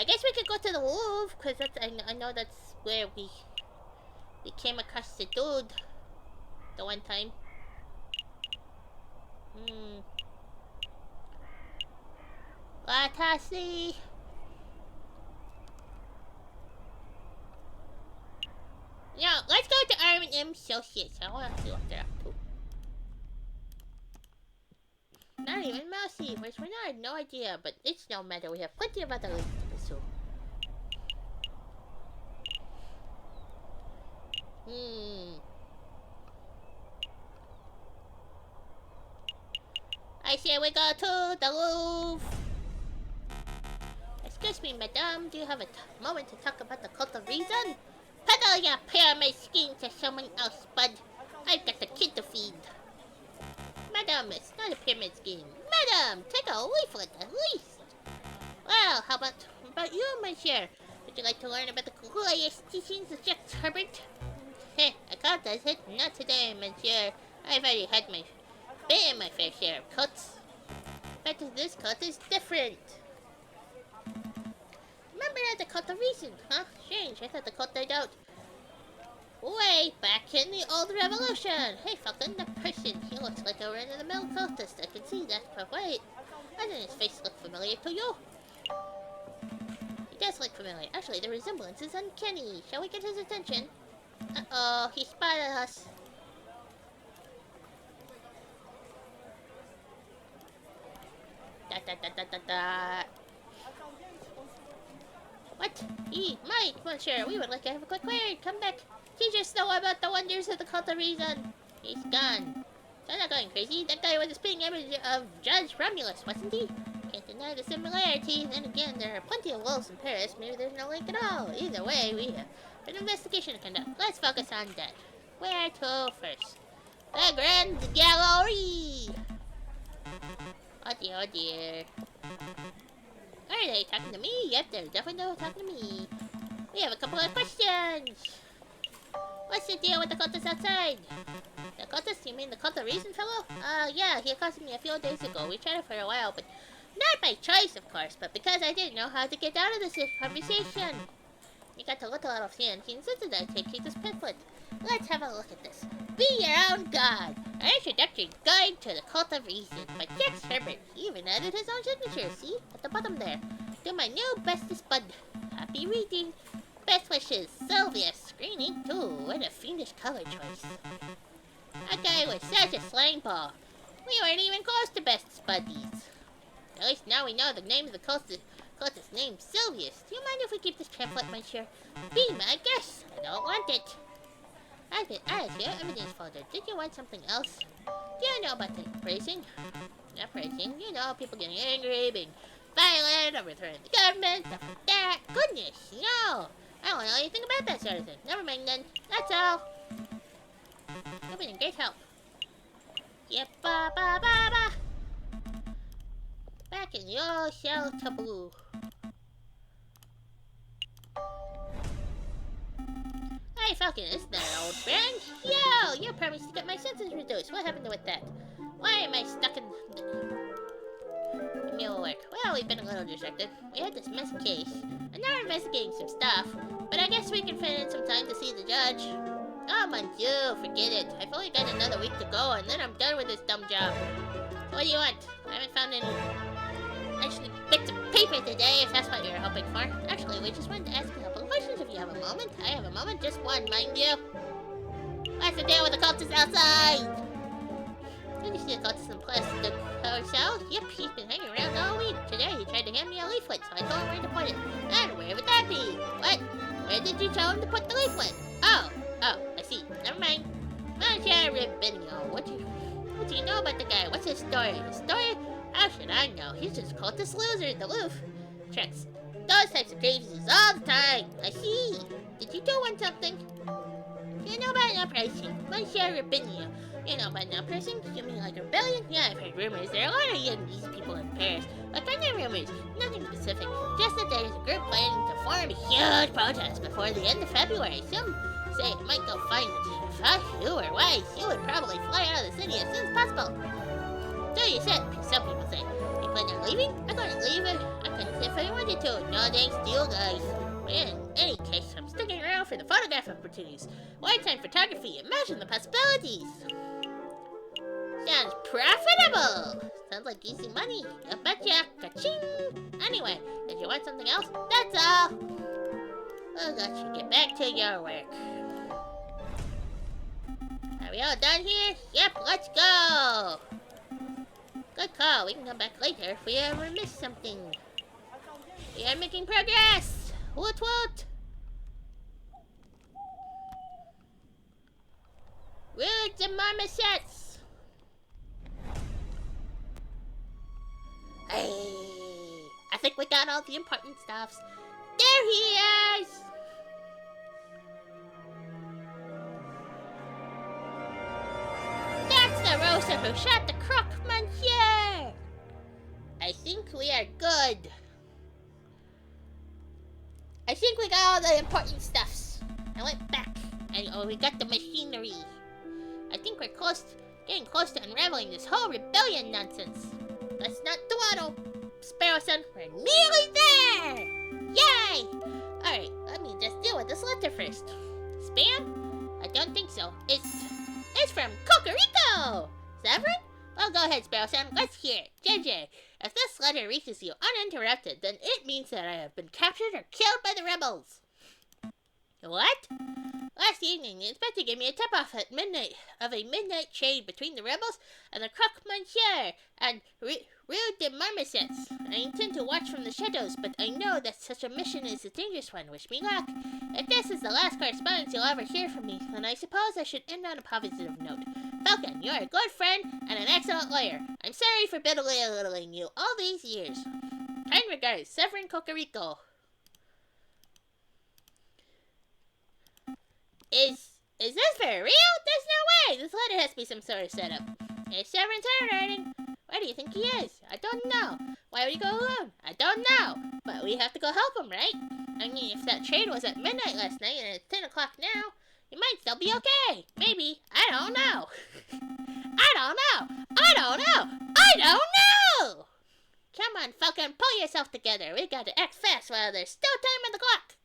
guess we could go to the Louvre, because I know that's where we came across the dude the one time. Let us see. Yeah, let's go to R&M Associates. I want to see what they're up to. Not even Mousy. Where's Renard? No idea, but it's no matter. We have plenty of other leads to pursue. I say we go to the Louvre. Excuse me, madame. Do you have a moment to talk about the cult of reason? Peddle your pyramid scheme to someone else, bud. I've got a kid to feed. Madam, it's not a pyramid scheme. Madam, take a leaflet at least. Well, how about you, monsieur? Would you like to learn about the glorious teachings of Jacques Herbert? Heh, a cult does it? Not today, monsieur. I've already had my fair share of cults. But this cult is different. Remember the cult of reason, huh? Strange, I thought the cult died out way back in the old revolution. Hey, Falcon, that person, he looks like a run-of-the-mill cultist. I can see that, but wait, doesn't his face look familiar to you? He does look familiar. Actually, the resemblance is uncanny. Shall we get his attention? Uh-oh, he spotted us. Da. What? Mike, monsieur, we would like to have a quick word. Come back. Teach us know about the wonders of the cult of reason. He's gone. So I'm not going crazy. That guy was a spitting image of Judge Romulus, wasn't he? Can't deny the similarity. Then again, there are plenty of wolves in Paris. Maybe there's no link at all. Either way, we have an investigation to conduct. Let's focus on that. Where to first? The Grand Gallery! Oh dear, oh dear. Are they talking to me? Yep, they're definitely talking to me. We have a couple of questions. What's the deal with the cultist outside? The cultist? You mean the cult of reason fellow? Yeah, he accosted me a few days ago. We chatted for a while, but not by choice, of course, but because I didn't know how to get out of this conversation. You got to look a little fancy. He insisted I take this pamphlet. Let's have a look at this. Be Your Own God, an introductory guide to the cult of reason by Jax Herbert. He even added his own signature, see? At the bottom there. To my new bestest bud. Happy reading. Best wishes, Sylvia. Screening too. What a fiendish color choice. That guy was such a slang ball. We weren't even close to bestest buddies. At least now we know the name of the cultist name, Sylvius. Do you mind if we keep this pamphlet, monsieur? Be my guest. I don't want it. I here, everything's folded. Did you want something else? Do you know about the praising? Not praising. You know, people getting angry, being violent, overthrowing the government, stuff like that. Goodness, no. I don't know anything about that sort of thing. Never mind then. That's all. You've been a great help. Yep, ba ba ba ba. Back in your shell taboo. Hey Falcon, isn't that an old friend? Yo, you promised to get my sentence reduced. What happened with that? Why am I stuck in mule work? Well, we've been a little distracted. We had this mess case, and now we're investigating some stuff. But I guess we can fit in some time to see the judge. Oh, mon Dieu, forget it. I've only got another week to go, and then I'm done with this dumb job. What do you want? I haven't found any actually bits of paper today, if that's what you're hoping for. Actually, we just wanted to ask a couple of questions if you have a moment. I have a moment, just one, mind you. What's the deal with the cultist outside? Did you see the cultist in plastic cell? Yep, he's been hanging around all week. Today, he tried to hand me a leaflet, so I told him where to put it. And where would that be? What? Where did you tell him to put the leaflet? Oh, I see. Never mind. Monsieur Ribinio, what do you know about the guy? What's his story? His story? How should I know? He's just cultist loser, aloof. Tricks. Those types of crazies all the time. I see. Did you do want something? You know about no pricing. Monsieur Ribinio. You know about no pricing? You mean like rebellion? Yeah, I've heard rumors. There are a lot of young these people in Paris. What kind of rumors? Nothing specific. Just that there's a group planning to form a huge protest before the end of February. Some say it might go violent. If I were wise, you would probably fly out of the city as soon as possible. So you said, some people say. You plan on leaving? I couldn't leave it. I couldn't if I wanted to. No thanks to you guys. But in any case, I'm sticking around for the photograph opportunities. Wartime photography. Imagine the possibilities. Sounds profitable. Sounds like easy money. I betcha. Ka-ching. Anyway, did you want something else? That's all. We'll let you get back to your work. Are we all done here? Yep, let's go. Good call. We can come back later if we ever miss something. We are making progress. Woot woot. Roots and marmosets. Hey, I think we got all the important stuffs. There he is. That's the roaster who shot the crook, monsieur. I think we are good. I think we got all the important stuffs. I went back and we got the machinery. I think we're getting close to unraveling this whole rebellion nonsense. Let's not dawdle, Sparrow-san. We're nearly there! Yay! Alright, let me just deal with this letter first. Spam? I don't think so. It's from Cocorico! Severin? Well, go ahead, Sparrow-san. Let's hear it. JJ, if this letter reaches you uninterrupted, then it means that I have been captured or killed by the rebels. What? Last evening, the inspector gave me a tip-off at midnight of a midnight trade between the rebels and the Croque Monsieur and Rue de Marmosets. I intend to watch from the shadows, but I know that such a mission is a dangerous one. Wish me luck. If this is the last correspondence you'll ever hear from me, then I suppose I should end on a positive note. Falcon, you're a good friend and an excellent lawyer. I'm sorry for belittling you all these years. Kind regards, Severin Cocorico. Is Is this for real? There's no way! This letter has to be some sort of setup. It's Severan's handwriting. Where do you think he is? I don't know. Why would he go alone? I don't know. But we have to go help him, right? I mean, if that train was at midnight last night and it's 10 o'clock now, you might still be okay. Maybe. I don't know. I don't know. I don't know. I don't know! Come on, Falcon, pull yourself together. We got to act fast while there's still time on the clock.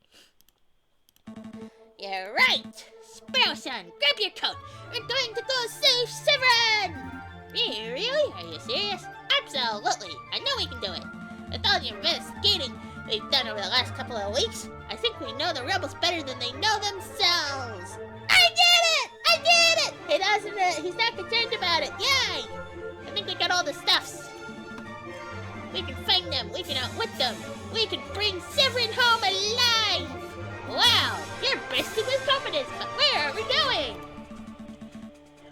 You're right. Sparrow Son, grab your coat. We're going to go save Severin! Really? Are you serious? Absolutely. I know we can do it. With all the investigating we've done over the last couple of weeks, I think we know the rebels better than they know themselves. I did it! I did it! He doesn't, he's not concerned about it. Yay! I think we got all the stuffs. We can find them. We can outwit them. We can bring Severin home alive. Wow, you're bursting with confidence, but where are we going?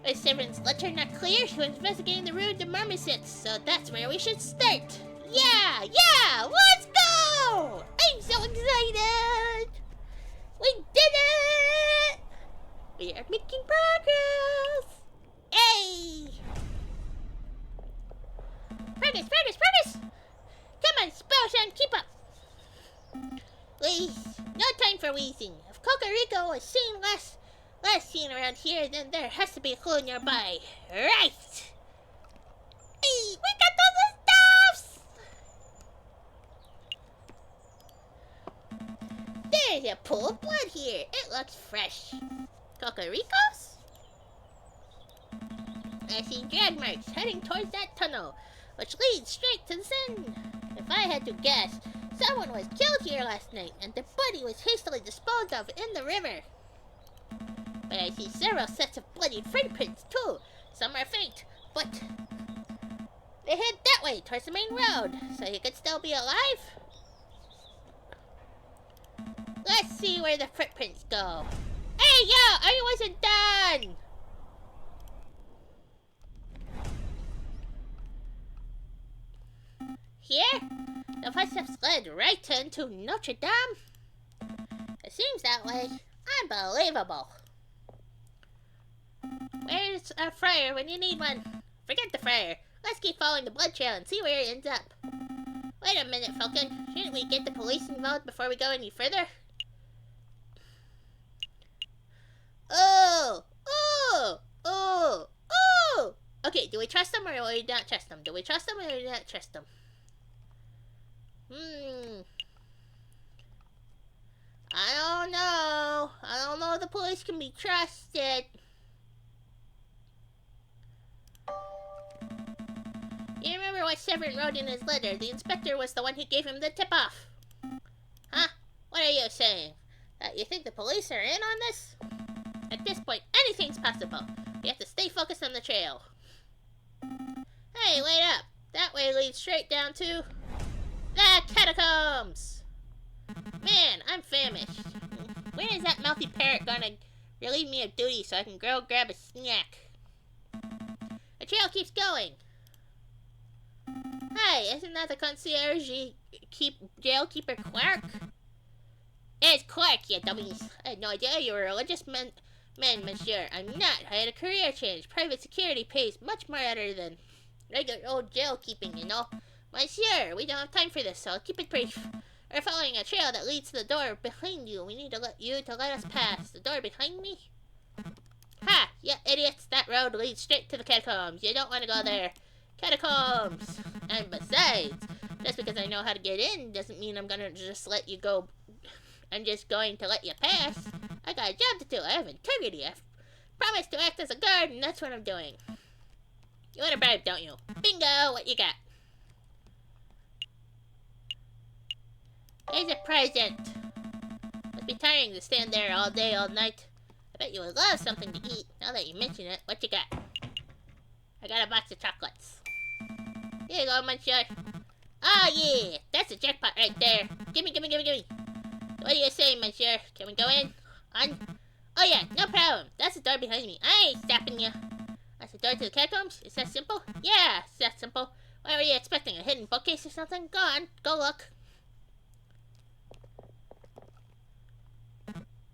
With Severin's letter not clear, she was investigating the route to Marmosets, so that's where we should start. Yeah, let's go! I'm so excited! We did it! We are making progress! Hey! Progress! Come on, Sparrow, keep up! Please, no time for wheezing. If Cocorico was seen last seen around here, then there has to be a clue nearby. Right! Hey, we got all the stuffs! There's a pool of blood here. It looks fresh. Cocorico's? I see drag marks heading towards that tunnel, which leads straight to the sun. If I had to guess, someone was killed here last night, and the body was hastily disposed of in the river. But I see several sets of bloody footprints too. Some are faint, but they head that way towards the main road, so he could still be alive. Let's see where the footprints go. Hey, yo, I wasn't done! Here, the footsteps led right into Notre Dame. It seems that way. Unbelievable. Where's a friar when you need one? Forget the friar. Let's keep following the blood trail and see where it ends up. Wait a minute, Falcon. Shouldn't we get the police involved before we go any further? Oh! Okay, do we trust them or do we not trust them? Do we trust them or do we not trust them? I don't know. I don't know if the police can be trusted. You remember what Severin wrote in his letter? The inspector was the one who gave him the tip-off. Huh? What are you saying? That you think the police are in on this? At this point, anything's possible. We have to stay focused on the trail. Hey, wait up. That way leads straight down to the catacombs. Man, I'm famished. When is that mouthy parrot gonna relieve me of duty so I can go grab a snack? The trail keeps going. Hey, isn't that the concierge jailkeeper Clark? It's Clark, you dummies. I had no idea you were a religious man, monsieur. I'm not. I had a career change. Private security pays much more better than regular old jail keeping, you know. Monsieur, we don't have time for this, so I'll keep it brief. We're following a trail that leads to the door behind you. We need to let us pass. The door behind me? Ha! Yeah, idiots. That road leads straight to the catacombs. You don't want to go there. Catacombs! And besides, just because I know how to get in doesn't mean I'm gonna just let you go. I'm just going to let you pass. I got a job to do. I have integrity. I promised to act as a guard, and that's what I'm doing. You want a bribe, don't you? Bingo! What you got? Here's a present. Must be tiring to stand there all day, all night. I bet you would love something to eat. Now that you mention it, what you got? I got a box of chocolates. Here you go, monsieur. Oh, yeah. That's a jackpot right there. Gimme. What do you say, monsieur? Can we go in? Oh, yeah. No problem. That's the door behind me. I ain't stopping you. That's the door to the catacombs? Is that simple? Yeah, it's that simple. What were you expecting? A hidden bookcase or something? Go on. Go look.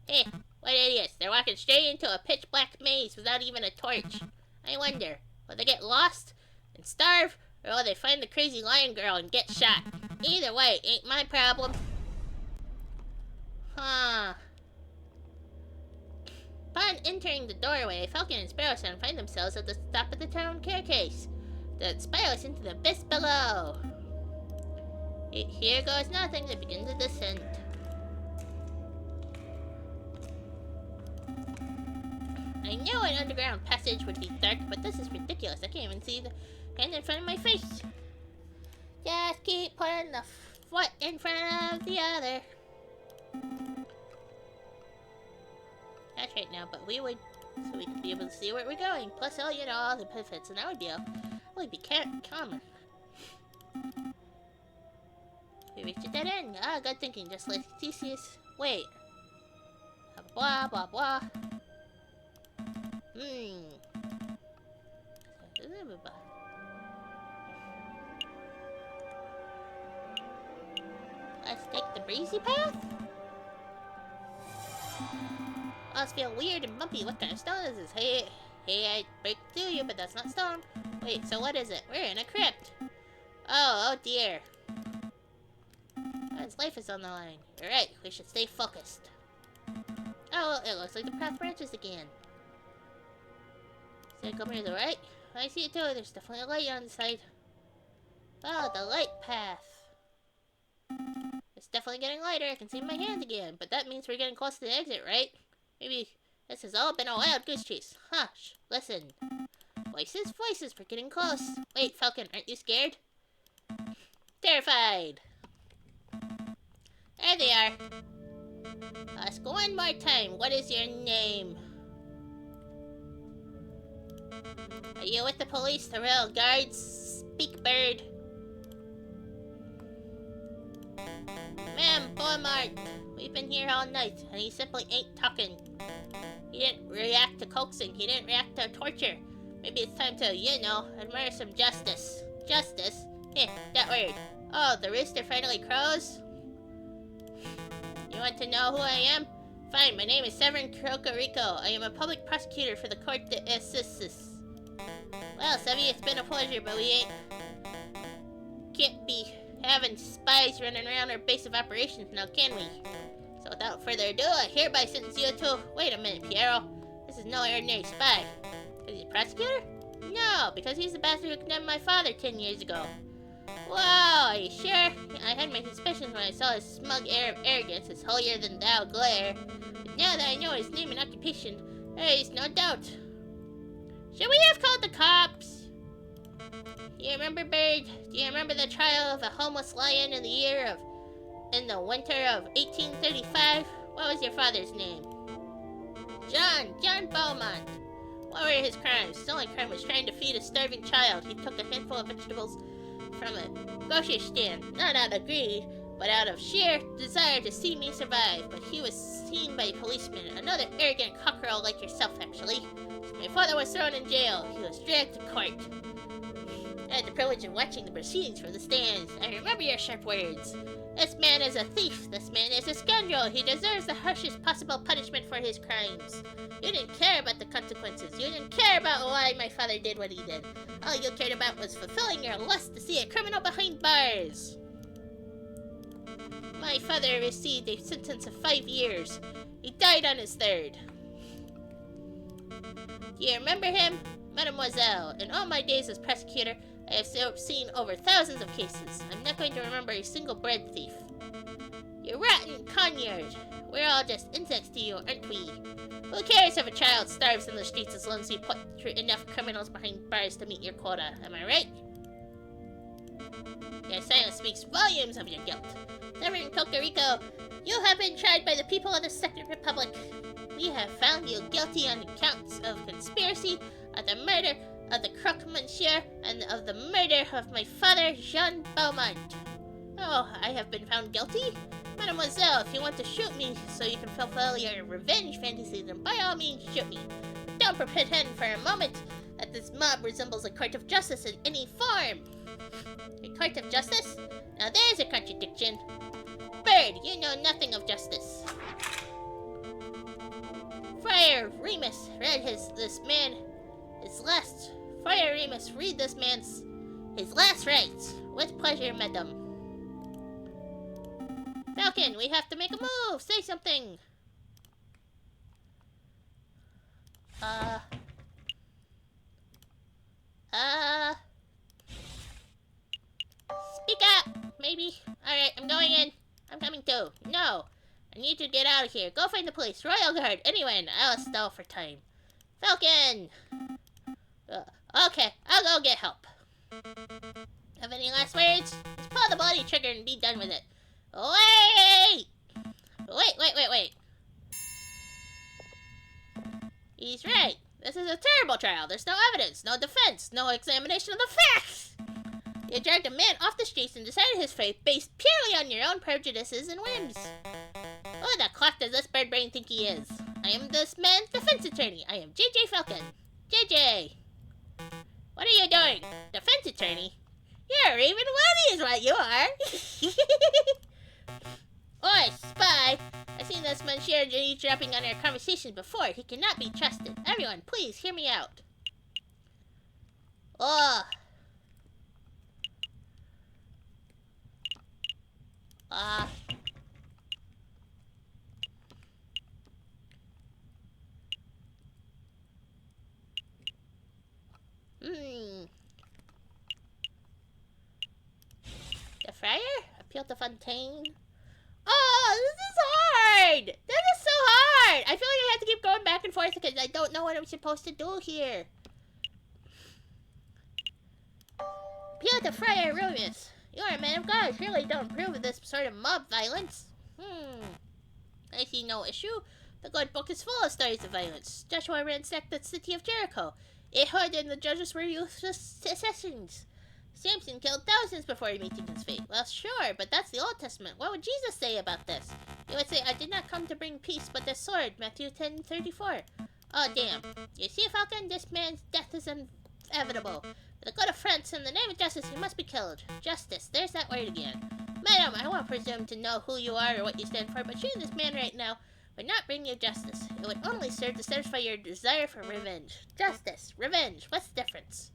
Hey, What idiots. They're walking straight into a pitch black maze without even a torch. I wonder, will they get lost and starve, or will they find the crazy lion girl and get shot? Either way, ain't my problem. Huh. Upon entering the doorway, Falcon and Sparrowson find themselves at the top of the town staircase that spirals into the abyss below. Here goes nothing. They begin to descend. I knew an underground passage would be dark, but this is ridiculous. I can't even see the hand in front of my face. Just keep putting the foot in front of the other. That's right now, but we would, so we could be able to see where we're going. Plus, all the benefits, and I would be calmer. We reached a dead end. Ah, good thinking, just like Theseus. Wait. Blah, blah, blah. Let's take the breezy path? Must feel weird and bumpy. What kind of stone is this? Hey, I break through you, but that's not stone. Wait, so what is it? We're in a crypt. Oh dear. His life is on the line. You're right, we should stay focused. Oh, it looks like the path branches again. Is it coming to the right? I see it too. There's definitely a light on the side. Oh, the light path. It's definitely getting lighter. I can see my hand again. But that means we're getting close to the exit, right? Maybe this has all been a wild goose chase. Hush. Listen. Voices, voices. We're getting close. Wait, Falcon, aren't you scared? Terrified. There they are. Ask one more time. What is your name? Are you with the police, the royal guards? Speak, bird. Ma'am, Beaumont. We've been here all night, and he simply ain't talking. He didn't react to coaxing. He didn't react to torture. Maybe it's time to, admire some justice. Justice? That word. Oh, the rooster finally crows? You want to know who I am? Fine, my name is Severin Crocorico. I am a public prosecutor for the Court de Assistis. Well, Sevy, it's been a pleasure, but we can't be having spies running around our base of operations now, can we? So without further ado, I hereby sentence you to... Wait a minute, Piero. This is no ordinary spy. Is he a prosecutor? No, because he's the bastard who condemned my father 10 years ago. Wow, are you sure? I had my suspicions when I saw his smug air of arrogance, his holier-than-thou glare. But now that I know his name and occupation, there is no doubt. Should we have called the cops? Do you remember, Bird? Do you remember the trial of a homeless lion in the winter of 1835? What was your father's name? John Beaumont. What were his crimes? His only crime was trying to feed a starving child. He took a handful of vegetables from a grocery stand, not out of greed, but out of sheer desire to see me survive. But he was seen by policemen, another arrogant cockerel like yourself, actually. My father was thrown in jail. He was dragged to court. I had the privilege of watching the proceedings from the stands. I remember your sharp words. This man is a thief. This man is a scoundrel. He deserves the harshest possible punishment for his crimes. You didn't care about the consequences. You didn't care about why my father did what he did. All you cared about was fulfilling your lust to see a criminal behind bars. My father received a sentence of 5 years. He died on his third. Do you remember him? Mademoiselle, in all my days as prosecutor, I have seen over thousands of cases. I'm not going to remember a single bread thief. You rotten Conyard. We're all just insects to you, aren't we? Who cares if a child starves in the streets as long as you put enough criminals behind bars to meet your quota? Am I right? Your silence speaks volumes of your guilt. Severin Cocorico, you have been tried by the people of the Second Republic. We have found you guilty on counts of conspiracy, of the murder of the Croque Monsieur, and of the murder of my father, Jean Beaumont. Oh, I have been found guilty? Mademoiselle, if you want to shoot me so you can fulfill your revenge fantasy, then by all means shoot me. But don't pretend for a moment that this mob resembles a court of justice in any form. A court of justice? Now there's a contradiction. Bird, you know nothing of justice. Friar Remus read Friar Remus read this man's his last rites. With pleasure, madam. Falcon, we have to make a move. Say something. Speak up, maybe. Alright, I'm going in. I'm coming too. No. I need to get out of here. Go find the police. Royal Guard. Anyone. I'll stall for time. Falcon! Okay, I'll go get help. Have any last words? Let's pull the bloody trigger and be done with it. Wait! Wait. He's right. This is a terrible trial. There's no evidence, no defense, no examination of the facts. You dragged a man off the streets and decided his fate based purely on your own prejudices and whims. Who the clock does this bird brain think he is? I am this man's defense attorney. I am JJ Falcon. JJ! What are you doing? Defense attorney? You're even bloody is what you are. Oi, spy! I've seen this monsieur eavesdropping on our conversations before. He cannot be trusted. Everyone, please hear me out. The friar? Appeal to Fontaine? Oh, this is hard! This is so hard! I feel like I have to keep going back and forth because I don't know what I'm supposed to do here. Appeal to Friar Remus. You are a man of God. Surely don't approve of this sort of mob violence. I see no issue. The good book is full of stories of violence. Joshua ransacked the city of Jericho. Ehud and the judges were useless assassins. Samson killed thousands before meeting his fate. Well, sure, but that's the Old Testament. What would Jesus say about this? He would say, I did not come to bring peace, but the sword. Matthew 10:34. Oh, damn. You see, Falcon, this man's death is inevitable. For the good of France, in the name of justice, he must be killed. Justice. There's that word again. Madam, I won't presume to know who you are or what you stand for, but shooting this man right now would not bring you justice. It would only serve to satisfy your desire for revenge. Justice. Revenge. What's the difference?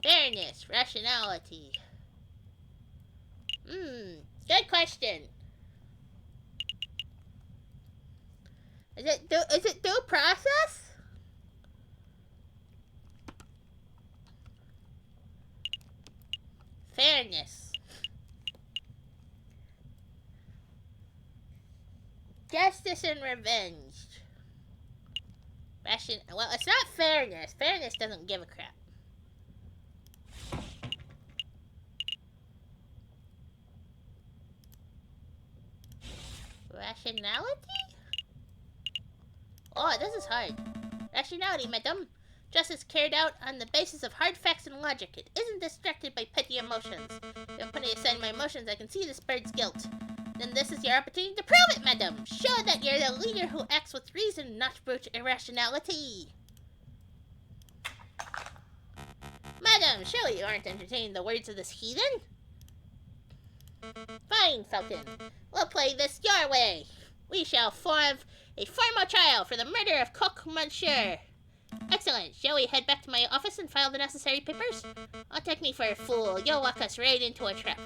Fairness. Rationality. Good question. Is it due process? Fairness. Justice and revenge. Well, it's not fairness. Fairness doesn't give a crap. Rationality? Oh, this is hard. Rationality, madame. Justice carried out on the basis of hard facts and logic. It isn't distracted by petty emotions. If I'm putting aside my emotions, I can see this bird's guilt. Then this is your opportunity to prove it, madame. Show that you're the leader who acts with reason, not brute irrationality. Madame, surely you aren't entertaining the words of this heathen? Fine, Falcon. We'll play this your way. We shall form a formal trial for the murder of Coq Monsieur. Excellent. Shall we head back to my office and file the necessary papers? Don't take me for a fool. You'll walk us right into a trap.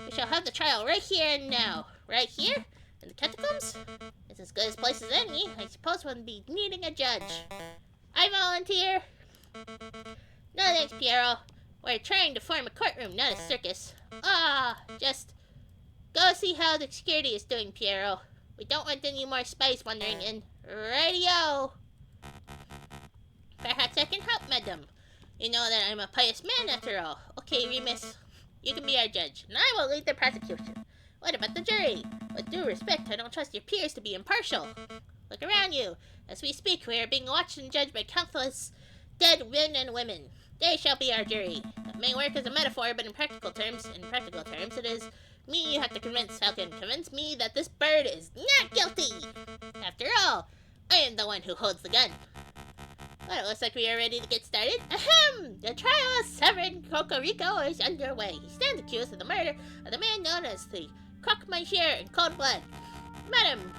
We shall have the trial right here and now. Right here? In the catacombs? It's as good a place as any. I suppose we'll be needing a judge. I volunteer. No thanks, Piero. We're trying to form a courtroom, not a circus. Just go see how the security is doing, Piero. We don't want any more spies wandering in. Radio. Perhaps I can help, madam. You know that I'm a pious man, after all. Okay, Remus, you can be our judge, and I will lead the prosecution. What about the jury? With due respect, I don't trust your peers to be impartial. Look around you. As we speak, we are being watched and judged by countless dead men and women. They shall be our jury. That may work as a metaphor, but in practical terms, it is me you have to convince, Falcon. Convince me that this bird is not guilty. After all, I am the one who holds the gun. Well, it looks like we are ready to get started. Ahem! The trial of Severin Cocorico is underway. He stands accused of the murder of the man known as the Croque Monsieur in cold blood. Madam,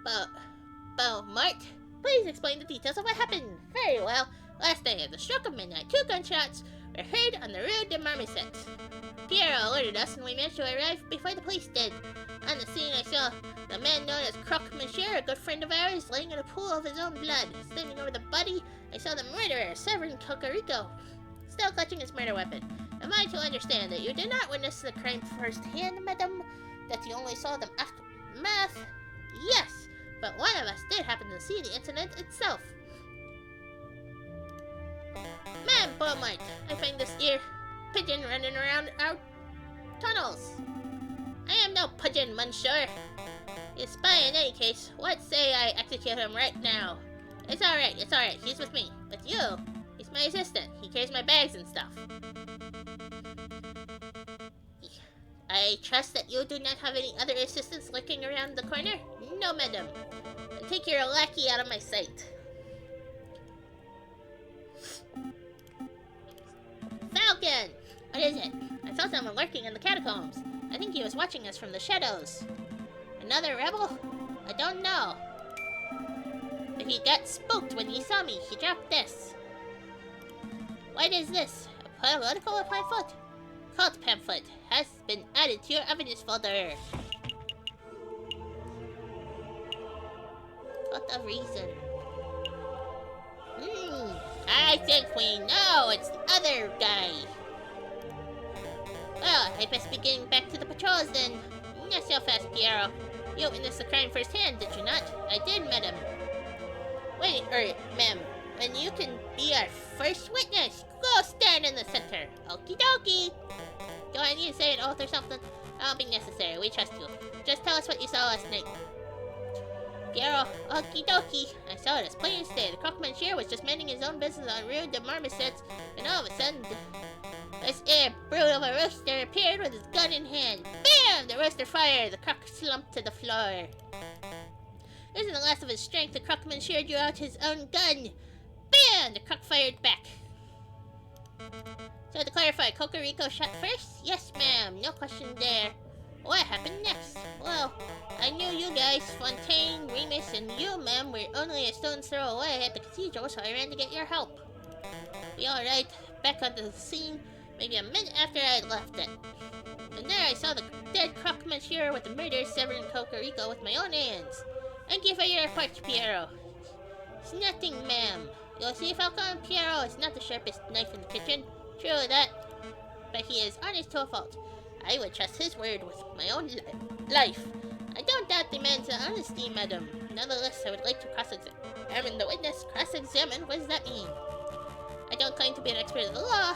Mart, please explain the details of what happened. Very well. Last night at the stroke of midnight, 2 gunshots were heard on the Rue de Marmoset. Pierre alerted us and we managed to arrive before the police did. On the scene I saw the man known as Croque Monsieur, a good friend of ours, laying in a pool of his own blood. Standing over the body, I saw the murderer, Severin Cocorico, still clutching his murder weapon. Am I to understand that you did not witness the crime firsthand, madame? That you only saw them aftermath? Yes, but one of us did happen to see the incident itself. Man, Beaumont, I find this here pigeon running around our tunnels. I am no pigeon, monsieur. He's a spy in any case. What say I execute him right now? It's alright, he's with me. But you, he's my assistant. He carries my bags and stuff. I trust that you do not have any other assistants lurking around the corner? No, madam. And take your lackey out of my sight. Falcon! What is it? I saw someone lurking in the catacombs. I think he was watching us from the shadows. Another rebel? I don't know. But he got spooked when he saw me. He dropped this. What is this? A political pamphlet? Cult pamphlet has been added to your evidence folder. Cult of reason. I think we know it's the other guy. Well, I best be getting back to the patrols then. Not so fast, Piero. You witnessed the crime firsthand, did you not? I did, madam. Wait, ma'am. When you can be our first witness, go stand in the center. Okie dokie. Do I need to say an oath or something? That'll be necessary. We trust you. Just tell us what you saw last night. Piero, okie dokie. I saw it as plain as day. The Croque Monsieur was just minding his own business on Rue de Marmoset, and all of a sudden, this brute of a rooster appeared with his gun in hand. Bam! The rooster fired. The croc slumped to the floor. Using the last of his strength, the Croque Monsieur drew out his own gun. Bam! The croc fired back. So to clarify, Cocorico shot first? Yes, ma'am. No question there. What happened next? Well, I knew you guys, Fontaine, Remus, and you, ma'am, were only a stone's throw away at the cathedral, so I ran to get your help. We all right, back onto the scene, maybe a minute after I had left it. And there I saw the dead Croque Monsieur with the murdered Severin Cocorico with my own hands. Thank you for your report, Piero. It's nothing, ma'am. You'll see, Falcon, Piero is not the sharpest knife in the kitchen. True that. But he is honest to a fault. I would trust his word with my own life. I don't doubt the man's honesty, madam. Nonetheless, I would like to cross-examine the witness. Cross-examine? What does that mean? I don't claim to be an expert of the law.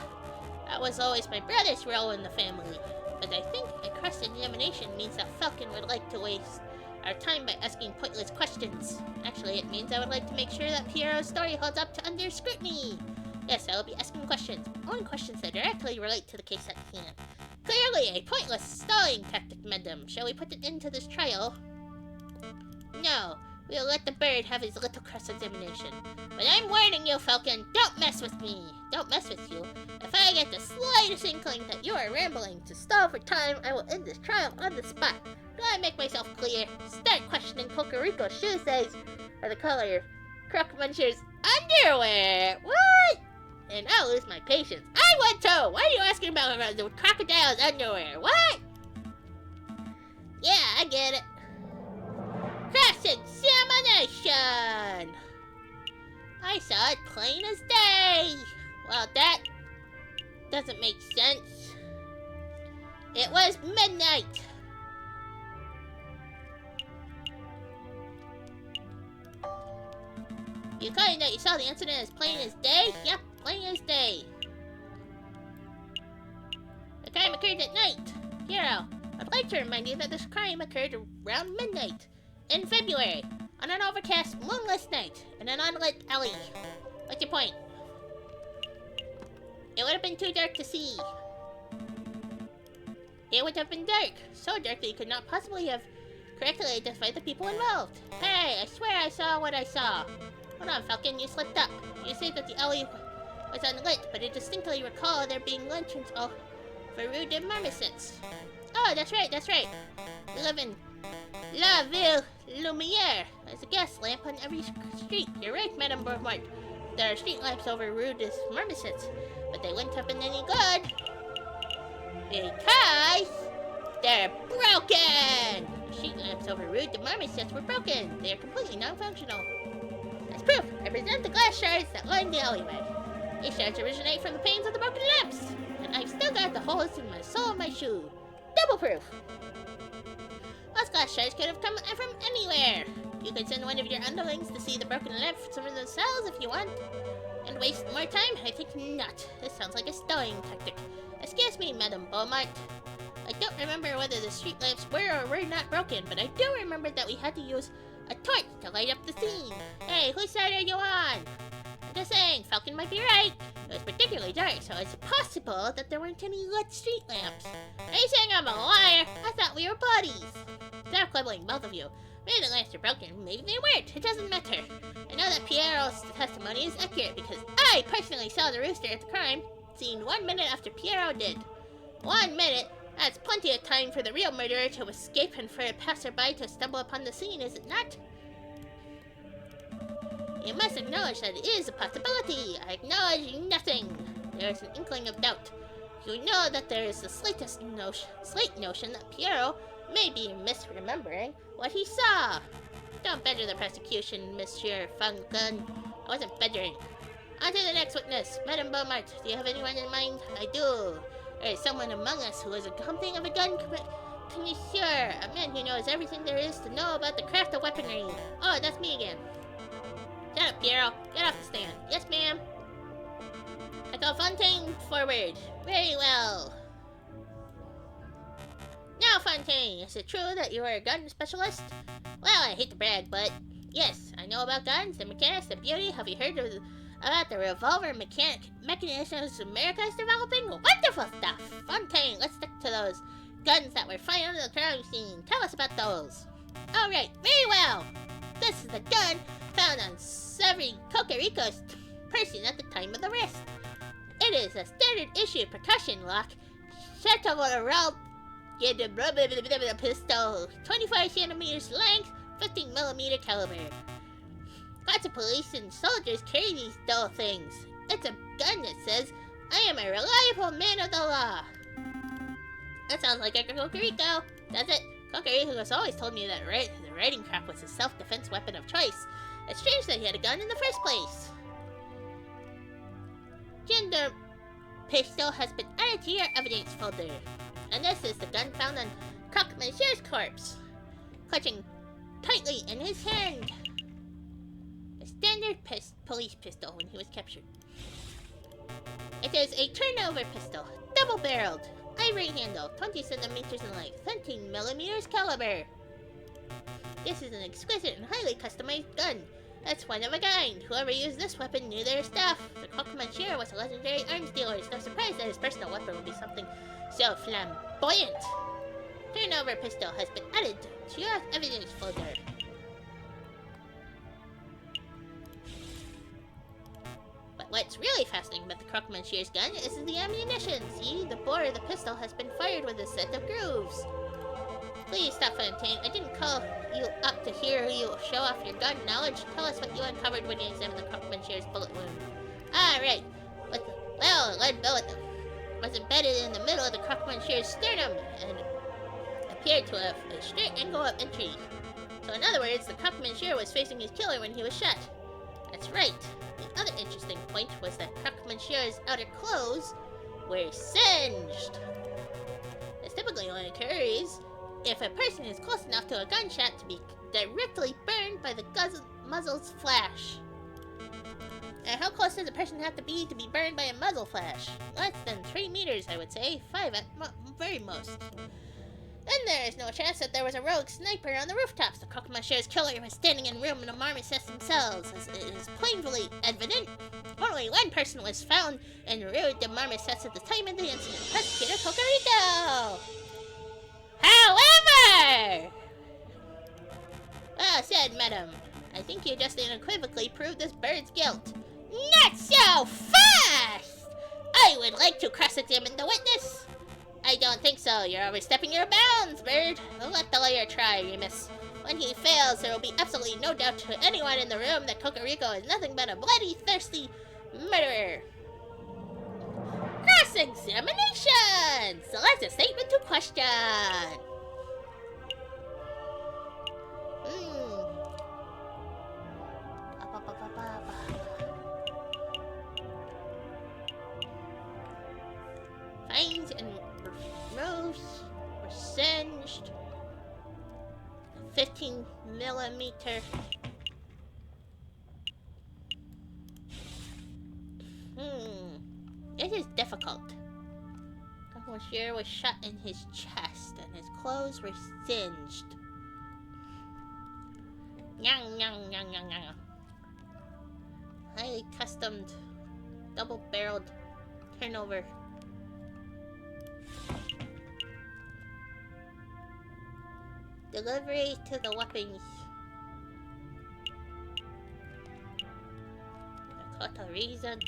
That was always my brother's role in the family. But I think a cross-examination means that Falcon would like to waste our time by asking pointless questions. Actually, it means I would like to make sure that Piero's story holds up to under scrutiny. Yes, I will be asking questions. Only questions that directly relate to the case at hand. Clearly a pointless stalling tactic, madam. Shall we put it into this trial? No. We'll let the bird have his little cross-examination. But I'm warning you, Falcon, don't mess with me. Don't mess with you. If I get the slightest inkling that you are rambling to stall for time, I will end this trial on the spot. Do I make myself clear? Start questioning Cocorico's shoe size or the color of Croque Monsieur's underwear. What? And I'll lose my patience. I would too! Why are you asking about the crocodile's underwear? What? Yeah, I get it. Cross-examination! I saw it plain as day. Well, that doesn't make sense. It was midnight. You claim that you saw the incident as plain as day? Yep, plain as day. The crime occurred at night. Piero, I'd like to remind you that this crime occurred around midnight in February, on an overcast, moonless night, in an unlit alley. What's your point? It would have been too dark to see. It would have been dark, so dark that you could not possibly have correctly identified the people involved. Hey, I swear I saw what I saw. Hold on, Falcon, you slipped up. You say that the alley was unlit, but I distinctly recall there being lanterns all for Rue de Marmoset. Oh, that's right, that's right. We live in La Ville Lumiere. There's a gas lamp on every street. You're right, Madame Beaumont. There are street lamps over Rue des Marmousets, but they wouldn't have been any good because they're broken! The street lamps over Rue des Marmousets were broken. They are completely non-functional. As proof, I present the glass shards that line the alleyway. These shards originate from the panes of the broken lamps, and I've still got the holes in the sole of my shoe. Double proof! Those glass shards could have come from anywhere. You could send one of your underlings to see the broken lamps for themselves if you want. And waste more time? I think not. This sounds like a stowing tactic. Excuse me, Madame Beaumont. I don't remember whether the street lamps were or were not broken, but I do remember that we had to use a torch to light up the scene. Hey, whose side are you on? I'm just saying, Falcon might be right. It was particularly dark, so it's possible that there weren't any lit street lamps. Are you saying I'm a liar? I thought we were buddies. Stop quibbling, both of you. Maybe the lamps are broken, maybe they weren't. It doesn't matter. I know that Piero's testimony is accurate because I personally saw the rooster at the crime scene 1 minute after Piero did. 1 minute? That's plenty of time for the real murderer to escape and for a passerby to stumble upon the scene, is it not? You must acknowledge that it is a possibility. I acknowledge nothing. There is an inkling of doubt. You know that there is the slight notion that Piero may be misremembering what he saw. Don't badger the prosecution, Monsieur Falcon. I wasn't badgering. On to the next witness. Madame Beaumont, do you have anyone in mind? I do. There is someone among us who is something of a gun connoisseur. A man who knows everything there is to know about the craft of weaponry. Oh, that's me again. Shut up, Piero. Get off the stand. Yes, ma'am. I call Fontaine forward. Very well. Now, Fontaine, is it true that you are a gun specialist? Well, I hate to brag, but yes, I know about guns, the mechanics, the beauty. Have you heard about the revolver mechanisms America is developing? Wonderful stuff! Fontaine, let's stick to those guns that were found on the crime scene. Tell us about those. Alright, very well. This is the gun found on every Cocorico's person at the time of the arrest. It is a standard issue percussion lock, Chateau pistol, 25 centimeters length, 15mm caliber. Lots of police and soldiers carry these dull things. It's a gun that says, I am a reliable man of the law. That sounds like a Cocorico, does it? Cocorico has always told me that the riding crop was his self-defense weapon of choice. It's strange that he had a gun in the first place. Gender pistol has been added to your evidence folder. And this is the gun found on Croque Monsieur's corpse, clutching tightly in his hand. A standard police pistol when he was captured. It is a turnover pistol, double-barreled, ivory handle, 20 centimeters in length, 13mm caliber. This is an exquisite and highly customized gun. That's one of a kind. Whoever used this weapon knew their stuff. The Croque Monsieur was a legendary arms dealer. It's no surprise that his personal weapon would be something so flamboyant. Turnover pistol has been added to your evidence folder. But what's really fascinating about the Croque Monsieur's gun is the ammunition. See, the bore of the pistol has been fired with a set of grooves. Please stop, Fontaine. I didn't call you up to hear you show off your gun knowledge. Tell us what you uncovered when you examined the Croque Monsieur's bullet wound. Ah, right. Well, a lead bullet was embedded in the middle of the Croque Monsieur's sternum and appeared to have a straight angle of entry. So in other words, the Croque Monsieur was facing his killer when he was shot. That's right. The other interesting point was that Croque Monsieur's outer clothes were singed. This typically only occurs if a person is close enough to a gunshot to be directly burned by the muzzle's flash. And how close does a person have to be burned by a muzzle flash? Less than 3 meters, I would say. 5 at very most. Then there is no chance that there was a rogue sniper on the rooftops. The Croque Monsieur's killer was standing in room in the marmosets themselves, as it is plainly evident. Only one person was found in Rue de Marmosets at the time of the incident. Prosecutor Cocorico! However! Well said, madam. I think you just unequivocally proved this bird's guilt. Not so fast! I would like to cross-examine the witness. I don't think so. You're overstepping your bounds, Bird. We'll let the lawyer try, Remus. When he fails, there will be absolutely no doubt to anyone in the room that Cocorico is nothing but a bloody, thirsty murderer. Cross-examination! Select a statement to question. Fines and roofs were singed. 15 millimeter. This is difficult. Monsieur was shot in his chest and his clothes were singed. Nyang, nyang, nyang, nyang, nyang. Highly customed, double-barreled turnover. Delivery to the weapons. What a reason.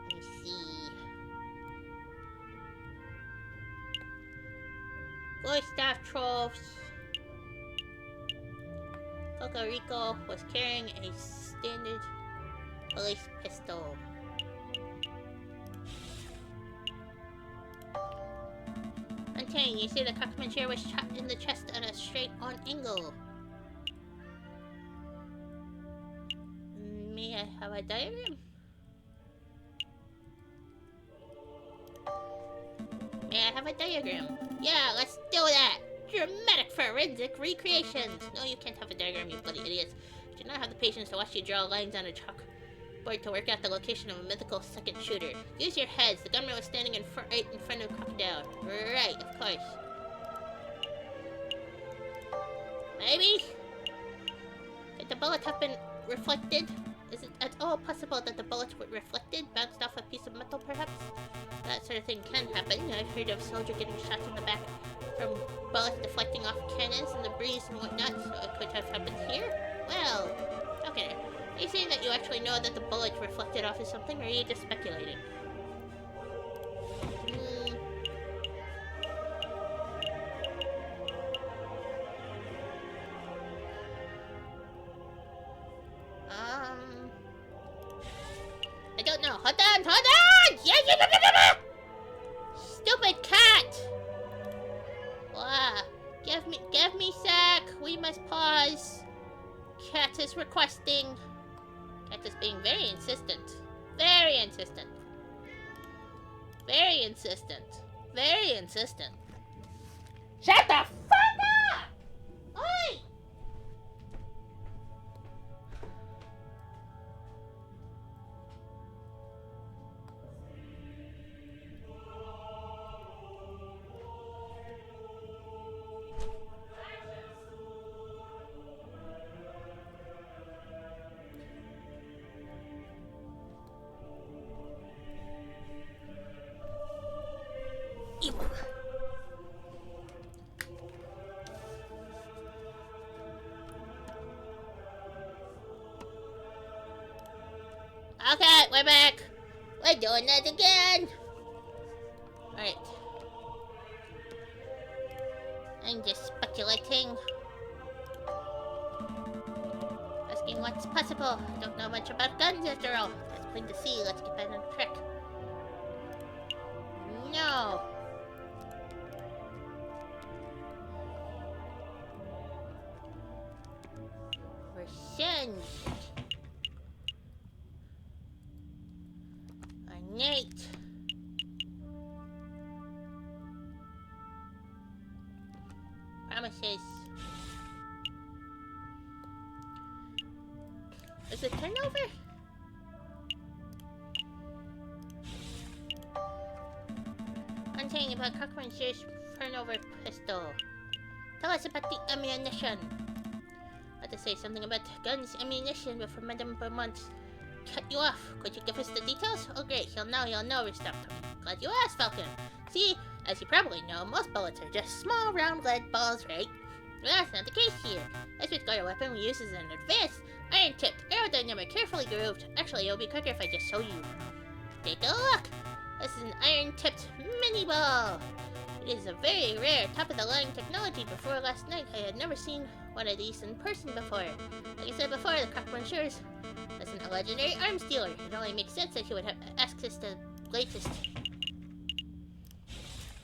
Let me see. Boy staff troves. Cocorico was carrying a standard police pistol. Untamed, you see the cockmancher was shot in the chest at a straight-on angle. May I have a diagram? May I have a diagram? Yeah, let's do that! Dramatic forensic recreations! No, you can't have a diagram, you bloody idiots. I do not have the patience to watch you draw lines on a chalkboard to work out the location of a mythical second shooter. Use your heads. The gunman was standing right in front of Crocodile. Right, of course. Maybe? Could the bullet have been reflected? Is it at all possible that the bullets were reflected, bounced off a piece of metal perhaps? That sort of thing can happen. I've heard of a soldier getting shot in the back from bullets deflecting off cannons in the breeze and whatnot, so it could have happened here? Well, okay. Are you saying that you actually know that the bullet reflected off of something, or are you just speculating? I don't know. Hold on, hold on! Yeah. Stupid cat! Wow. Give me sec. We must pause. Cat is requesting. Cat is being very insistent. Very insistent. Very insistent. Very insistent. Shut the fuck up! Oi! Okay, we're back. We're doing that again. Alright. I'm just speculating. Asking what's possible. I don't know much about guns after all. That's plain to see. Let's get back on track. No. We're singed. Nate. Promises. Is it turnover? Untamed about Cockmancher's turnover pistol. Tell us about the ammunition. I had to say something about guns, ammunition before Madame Beaumont cut you off. Could you give us the details? Oh great, he'll know, Restop. Glad you asked, Falcon. See, as you probably know, most bullets are just small, round lead balls, right? Well, that's not the case here. As we've got a weapon we use as an advanced, iron-tipped, aerodynamic, carefully grooved. Actually, it'll be quicker if I just show you. Take a look! This is an iron-tipped mini ball! It is a very rare, top-of-the-line technology. Before last night, I had never seen one of these in person before. Like I said before, the Croque-Monsieur's isn't a legendary arms dealer. It only makes sense that he would have access to the latest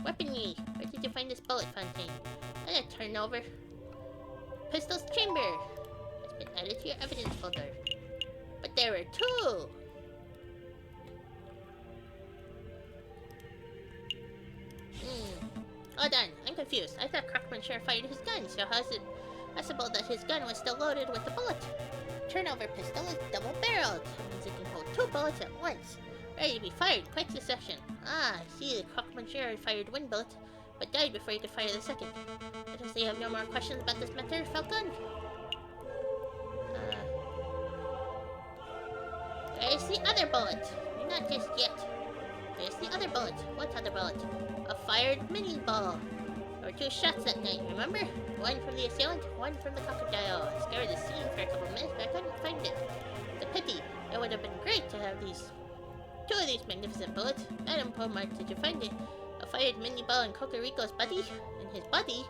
weaponry. Where did you find this bullet fountain? I'm gonna turn over. Pistol's chamber. It's been added to your evidence folder. But there were two! Hold on, I'm confused. I thought Croque-Monsieur fired his gun, so how's it possible that his gun was still loaded with the bullet? Turnover pistol is double-barreled. That means it can hold two bullets at once. Ready to be fired, quick succession. Ah, I see, the Croque-Monsieur fired one bullet, but died before he could fire the second. I guess you have no more questions about this matter, Falcon? Where's the other bullet? Not just yet. There's the other bullet. What other bullet? A fired mini ball. There were two shots that night, remember? One from the assailant, one from the crocodile. I scoured the scene for a couple minutes, but I couldn't find it. It's a pity. It would have been great to have two of these magnificent bullets. Madam Pomart, did you find it? A fired mini ball in Cocorico's body? In his body?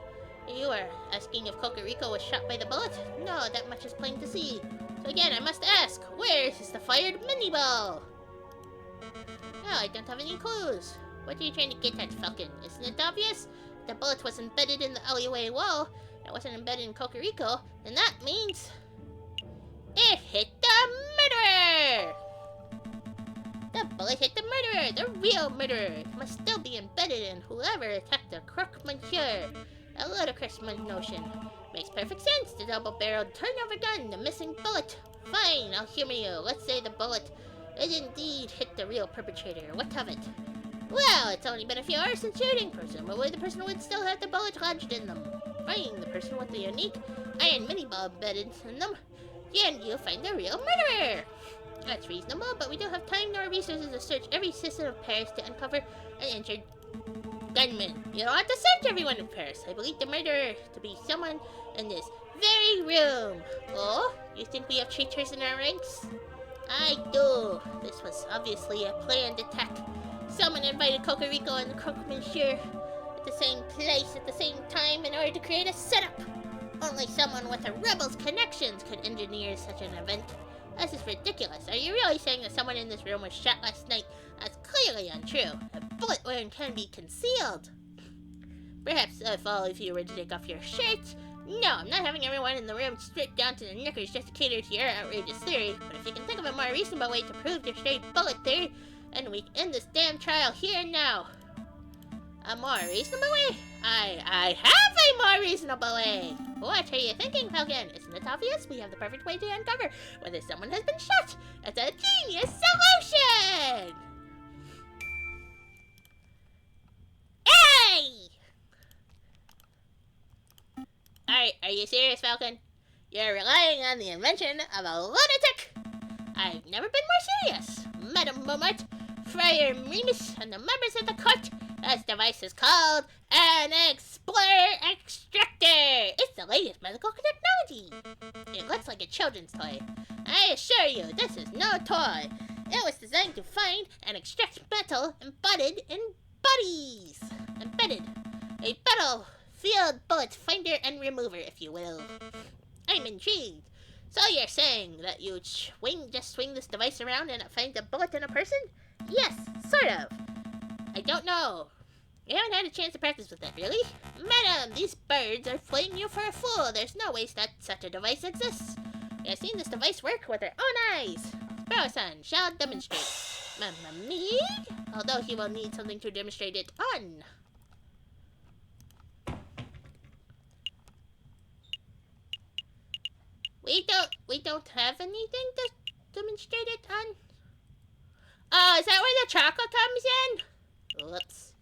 You are asking if Cocorico was shot by the bullet? No, that much is plain to see. So again, I must ask, where is the fired mini ball? No, I don't have any clues. What are you trying to get at, Falcon? Isn't it obvious? The bullet was embedded in the alleyway wall. It wasn't embedded in Cocorico, and that means it hit the murderer! The bullet hit the murderer, the real murderer. It must still be embedded in whoever attacked the Croque-Monsieur. A ludicrous notion. Makes perfect sense. The double-barreled turnover gun, the missing bullet. Fine, I'll humor you. Let's say the bullet did indeed hit the real perpetrator. What of it? Well, it's only been a few hours since shooting. Presumably the person would still have the bullet lodged in them. Fine, the person with the unique iron mini-ball embedded in them. Then you'll find the real murderer. That's reasonable, but we don't have time nor resources to search every citizen of Paris to uncover an injured gunman. You don't have to search everyone in Paris. I believe the murderer to be someone in this very room. Oh, you think we have traitors in our ranks? I do. This was obviously a planned attack. Someone invited Cocorico and the Croque-Monsieur at the same place at the same time in order to create a setup. Only someone with a rebel's connections could engineer such an event. This is ridiculous. Are you really saying that someone in this room was shot last night? That's clearly untrue. A bullet wound can be concealed. Perhaps if all of you were to take off your shirts. No, I'm not having everyone in the room stripped down to their knickers just to cater to your outrageous theory. But if you can think of a more reasonable way to prove your straight bullet theory, then we can end this damn trial here and now. A more reasonable way? I have a more reasonable way. What are you thinking, Falcon? Isn't it obvious? We have the perfect way to uncover whether someone has been shot. It's a genius solution! Hey! Alright, are you serious, Falcon? You're relying on the invention of a lunatic? I've never been more serious. Madam Momart, Friar Remus, and the members of the court, this device is called an Explorer Extractor. It's the latest medical technology. It looks like a children's toy. I assure you, this is no toy. It was designed to find and extract metal embedded in bodies. Embedded. A battlefield bullet finder and remover, if you will. I'm intrigued. So you're saying that you just swing this device around and it finds a bullet in a person? Yes, sort of. I don't know. You haven't had a chance to practice with it, really? Madam, these birds are playing you for a fool. There's no way that such a device exists. We have seen this device work with our own eyes. Sparrow-san shall demonstrate. Mamma mia! Although he will need something to demonstrate it on. We don't have anything to demonstrate it on. Oh, is that where the chocolate comes in? Whoops.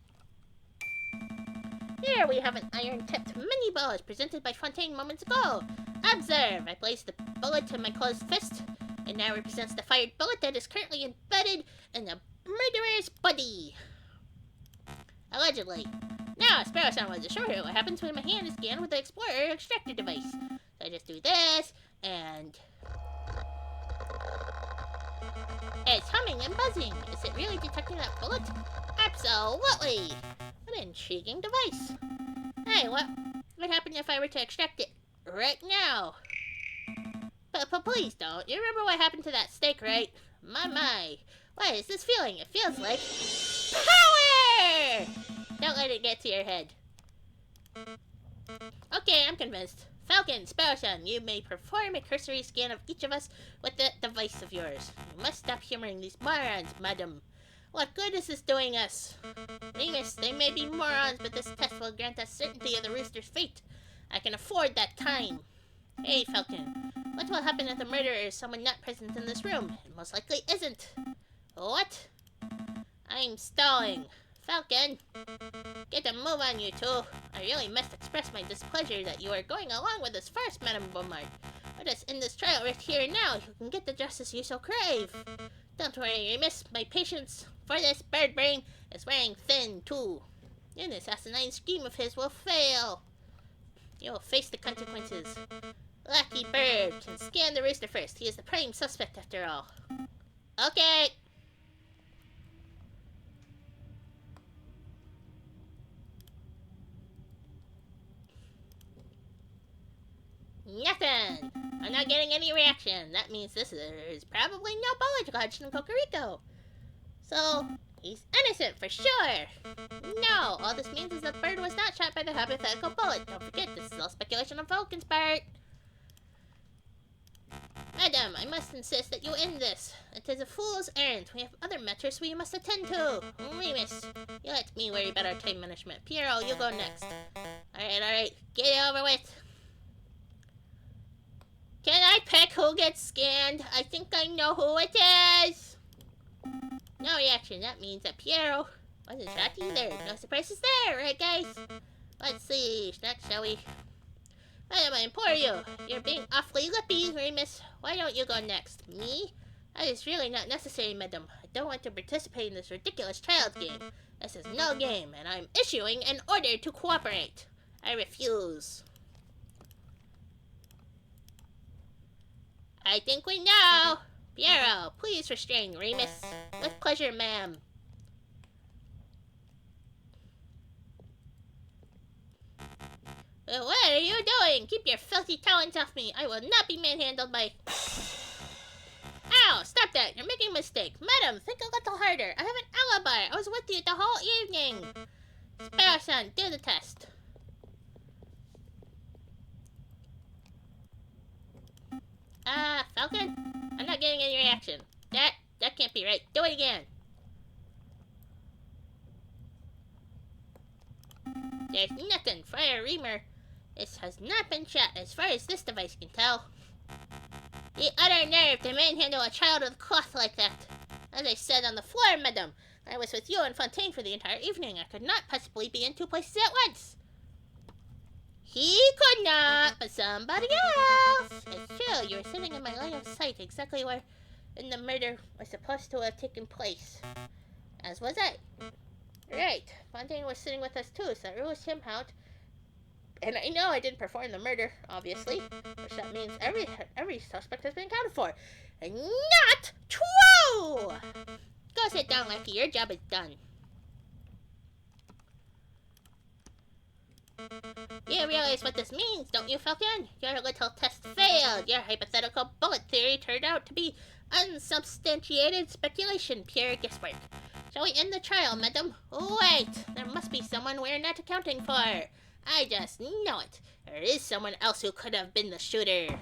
Here we have an iron-tipped mini ball as presented by Fontaine moments ago. Observe! I placed the bullet in my closed fist. It now represents the fired bullet that is currently embedded in the murderer's body. Allegedly. Now, Sparrow-san was assured what happens when my hand is scanned with the Explorer Extractor device. So I just do this, and It's humming and buzzing. Is it really detecting that bullet? Absolutely! An intriguing device. Hey, what happened if I were to extract it right now? But please don't. You remember what happened to that steak, right? My. What is this feeling? It feels like power! Don't let it get to your head. Okay, I'm convinced. Falcon, Sparrowson, you may perform a cursory scan of each of us with the device of yours. You must stop humoring these morons, madam. What good is this doing us? Remus, they may be morons, but this test will grant us certainty of the rooster's fate. I can afford that time. Hey, Falcon, what will happen if the murderer is someone not present in this room? It most likely isn't. What? I'm stalling. Falcon, get a move on, you two. I really must express my displeasure that you are going along with this farce, Madame Beaumont. Let us end this trial right here and now. You can get the justice you so crave. Don't worry, Remus. My patience for this bird brain is wearing thin, too. And this asinine scheme of his will fail. You will face the consequences. Lucky Bird can scan the rooster first. He is the prime suspect after all. Okay. Nothing. I'm not getting any reaction. That means this is probably no bullet lodged in Cocorico. So, he's innocent for sure. No, all this means is that Bird was not shot by the hypothetical bullet. Don't forget, this is all speculation on Falcon's part. Madam, I must insist that you end this. It is a fool's errand. We have other matters we must attend to. Remus, you let me worry about our time management. Piero, you go next. Alright. Get it over with. Can I pick who gets scanned? I think I know who it is. No reaction. That means that Piero wasn't shot either. No surprises there, right, guys? Let's see. Next, shall we? Madam, I implore you. You're being awfully lippy, Remus. Why don't you go next? Me? That is really not necessary, madam. I don't want to participate in this ridiculous child game. This is no game, and I'm issuing an order to cooperate. I refuse. I think we know. Piero, please restrain Remus. With pleasure, ma'am. What are you doing? Keep your filthy talons off me. I will not be manhandled by... Ow! Stop that! You're making a mistake. Madam, think a little harder. I have an alibi. I was with you the whole evening. Sparrowson, do the test. Falcon? I'm not getting any reaction. That can't be right. Do it again. There's nothing. Friar Reamer. This has not been shot as far as this device can tell. The utter nerve to manhandle a child with cloth like that. As I said on the floor, madam, I was with you and Fontaine for the entire evening. I could not possibly be in two places at once. He could not, but somebody else. It's true, you were sitting in my line of sight, exactly where in the murder was supposed to have taken place. As was I. Right, Fontaine was sitting with us too, so I ruled him out. And I know I didn't perform the murder, obviously, which that means every suspect has been accounted for. And not true! Go sit down, Lucky. Your job is done. You realize what this means, don't you, Falcon? Your little test failed. Your hypothetical bullet theory turned out to be unsubstantiated speculation, pure guesswork. Shall we end the trial, madam? Wait! There must be someone we're not accounting for. I just know it. There is someone else who could have been the shooter.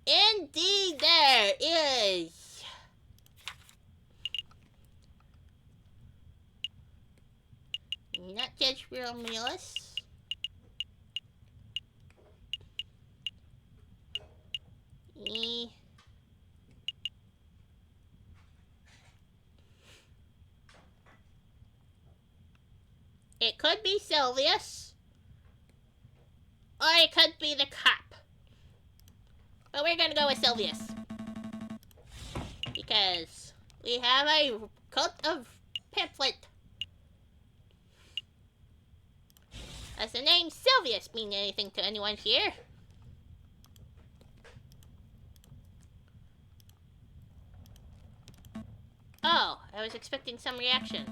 Indeed there is. Not Judge Romulus. It could be Sylvius. Or it could be the cop. But we're gonna go with Sylvius. Because we have a coat of pamphlet. Does the name Sylvius mean anything to anyone here? Oh, I was expecting some reaction.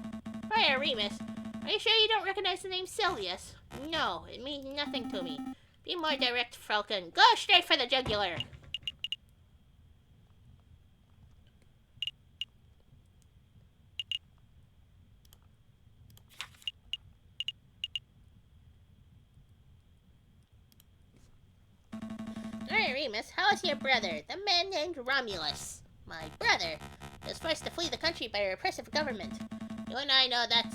Friar Remus, are you sure you don't recognize the name Sylvius? No, it means nothing to me. Be more direct, Falcon. Go straight for the jugular. Friar Remus, how is your brother, the man named Romulus? My brother was forced to flee the country by a repressive government. You and I know that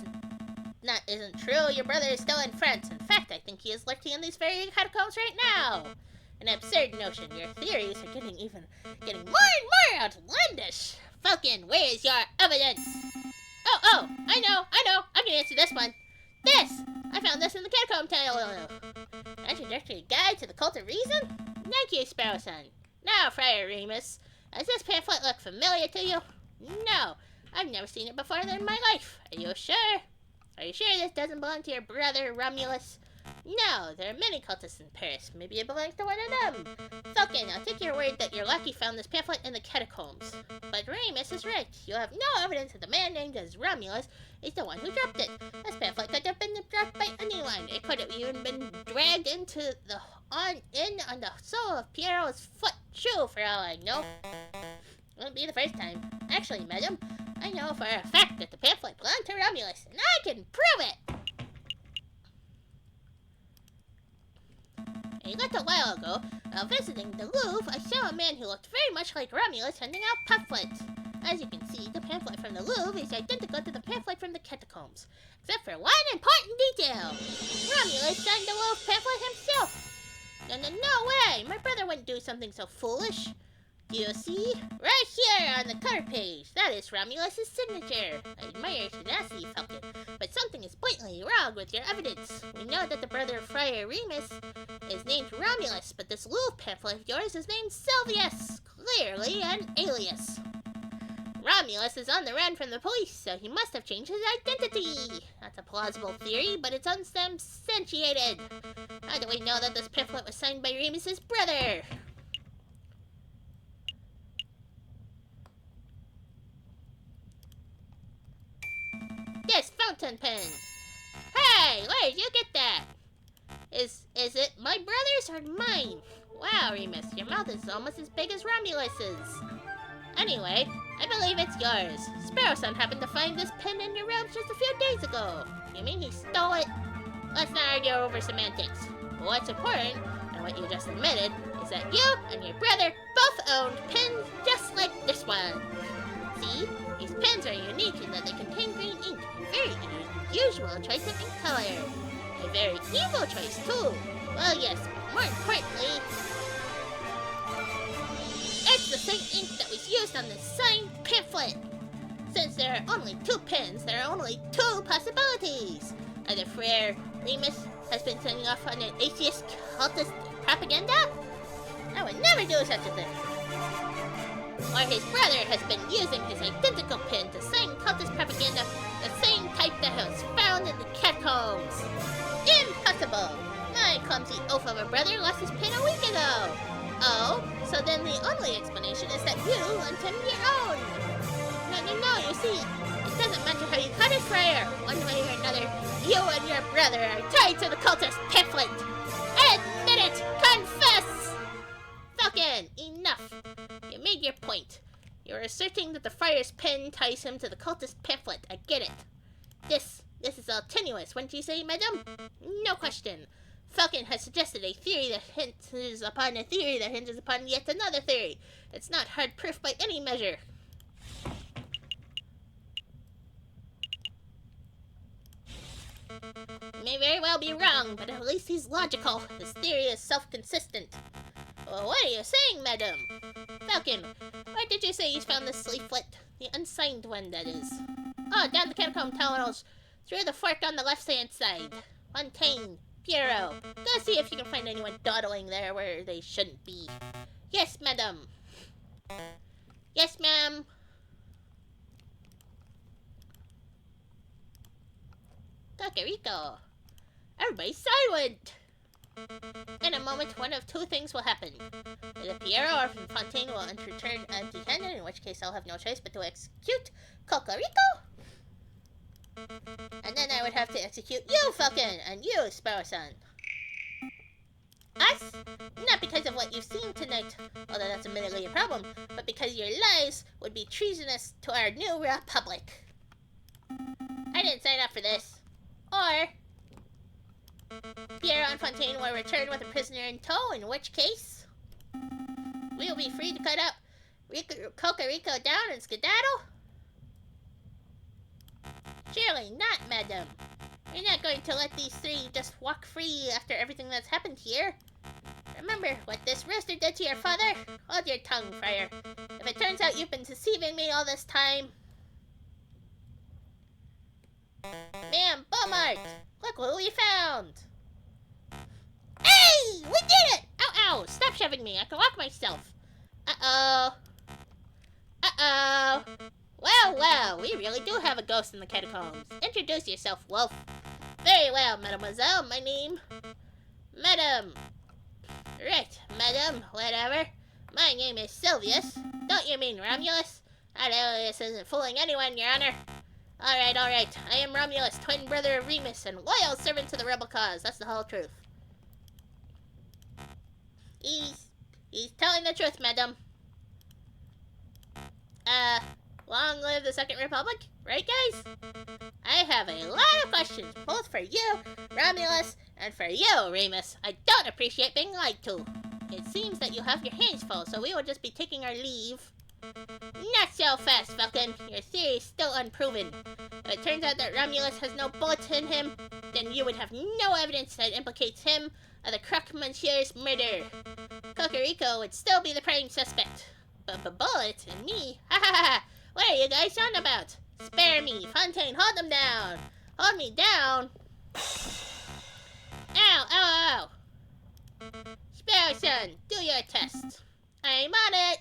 isn't true. Your brother is still in France. In fact, I think he is lurking in these very catacombs right now. An absurd notion. Your theories are getting more and more outlandish. Falcon, where is your evidence? Oh, I know. I can answer this one. This! I found this in the catacomb tale. Introductory guide to the cult of reason? Thank you, Sparrowson. Now, Friar Remus, does this pamphlet look familiar to you? No, I've never seen it before in my life. Are you sure? Are you sure this doesn't belong to your brother, Romulus? No, there are many cultists in Paris. Maybe it belongs to one of them. Falcon, I'll take your word that your lackey found this pamphlet in the catacombs. But Remus is right. You have no evidence that the man named as Romulus is the one who dropped it. This pamphlet could have been dropped by anyone. It could have even been dragged into on the sole of Piero's shoe, for all I know. Wouldn't be the first time. Actually, madam, I know for a fact that the pamphlet belonged to Romulus, and I can prove it! A little while ago, while visiting the Louvre, I saw a man who looked very much like Romulus handing out pamphlets. As you can see, the pamphlet from the Louvre is identical to the pamphlet from the catacombs, except for one important detail. Romulus signed the Louvre pamphlet himself. No way! My brother wouldn't do something so foolish. Do you see? Right here on the cover page. That is Romulus's signature. I admire your tenacity, Falcon, but something is blatantly wrong with your evidence. We know that the brother of Friar Remus is named Romulus, but this Louvre pamphlet of yours is named Sylvius. Clearly an alias. Romulus is on the run from the police, so he must have changed his identity. That's a plausible theory, but it's unsubstantiated. How do we know that this pamphlet was signed by Remus's brother? This fountain pen! Hey, where did you get that? Is it my brother's or mine? Wow, Remus, your mouth is almost as big as Romulus's. Anyway, I believe it's yours. Sparrowson happened to find this pen in your room just a few days ago. You mean he stole it? Let's not argue over semantics. What's important, and what you just admitted, is that you and your brother both owned pens just like this one. See? These pens are unique in that they contain green ink, a very unusual choice of ink color. A very evil choice, too. Well, yes, but more importantly, it's the same ink that was used on the signed pamphlet. Since there are only two pens, there are only two possibilities. Either Friar Remus has been sending off on an atheist cultist propaganda? I would never do such a thing. Or his brother has been using his identical pen to sign cultist propaganda, the same type that was found in the catacombs. Impossible! My clumsy oaf of a brother lost his pen a week ago. Oh, so then the only explanation is that you lent him your own. No, you see, it doesn't matter how you cut it, Friar. One way or another, you and your brother are tied to the cultist pamphlet. Admit it! Confess! Falcon, enough. You made your point. You're asserting that the friar's pen ties him to the cultist pamphlet. I get it. This is all tenuous, wouldn't you say, madam? No question. Falcon has suggested a theory that hinges upon a theory that hinges upon yet another theory. It's not hard proof by any measure. May very well be wrong, but at least he's logical. His theory is self-consistent. Well, what are you saying, madam? Falcon, where did you say you found this leaflet? The unsigned one, that is. Oh, down the catacomb tunnels, through the fork on the left-hand side. Fontaine, Pierrot, go see if you can find anyone dawdling there where they shouldn't be. Yes, madam. Yes, ma'am. Kakariko. Everybody's silent. In a moment, one of two things will happen. Either Piero or Fontaine will return empty-handed, in which case I'll have no choice but to execute Cocorico. And then I would have to execute you, Falcon, and you, Sparrow-san. Us? Not because of what you've seen tonight, although that's admittedly a problem, but because your lies would be treasonous to our new republic. I didn't sign up for this. Or Piero and Fontaine will return with a prisoner in tow, in which case we will be free to cut up Cocorico down and skedaddle? Surely not, madam. You're not going to let these three just walk free after everything that's happened here. Remember what this rooster did to your father? Hold your tongue, Friar. If it turns out you've been deceiving me all this time... Ma'am, Beaumont! Look what we found! Hey! We did it! Ow, ow! Stop shoving me. I can walk myself. Uh-oh. Uh-oh. Well, well, we really do have a ghost in the catacombs. Introduce yourself, Wolf. Very well, mademoiselle. My name... Madam. Right, madam, whatever. My name is Silvius. Don't you mean Romulus? That alias isn't fooling anyone, Your Honor. Alright. I am Romulus, twin brother of Remus, and loyal servant to the rebel cause. That's the whole truth. He's telling the truth, madam. Long live the Second Republic, right, guys? I have a lot of questions, both for you, Romulus, and for you, Remus. I don't appreciate being lied to. It seems that you have your hands full, so we will just be taking our leave. Not so fast, Falcon. Your theory is still unproven. If it turns out that Romulus has no bullets in him, then you would have no evidence that implicates him of the Croque Monsieur's murder. Cocorico would still be the prime suspect. But bullets and me? Ha ha ha! What are you guys on about? Spare me! Fontaine, hold them down! Hold me down! Ow! Ow! Ow! Sparrow-san, do your test. I'm on it!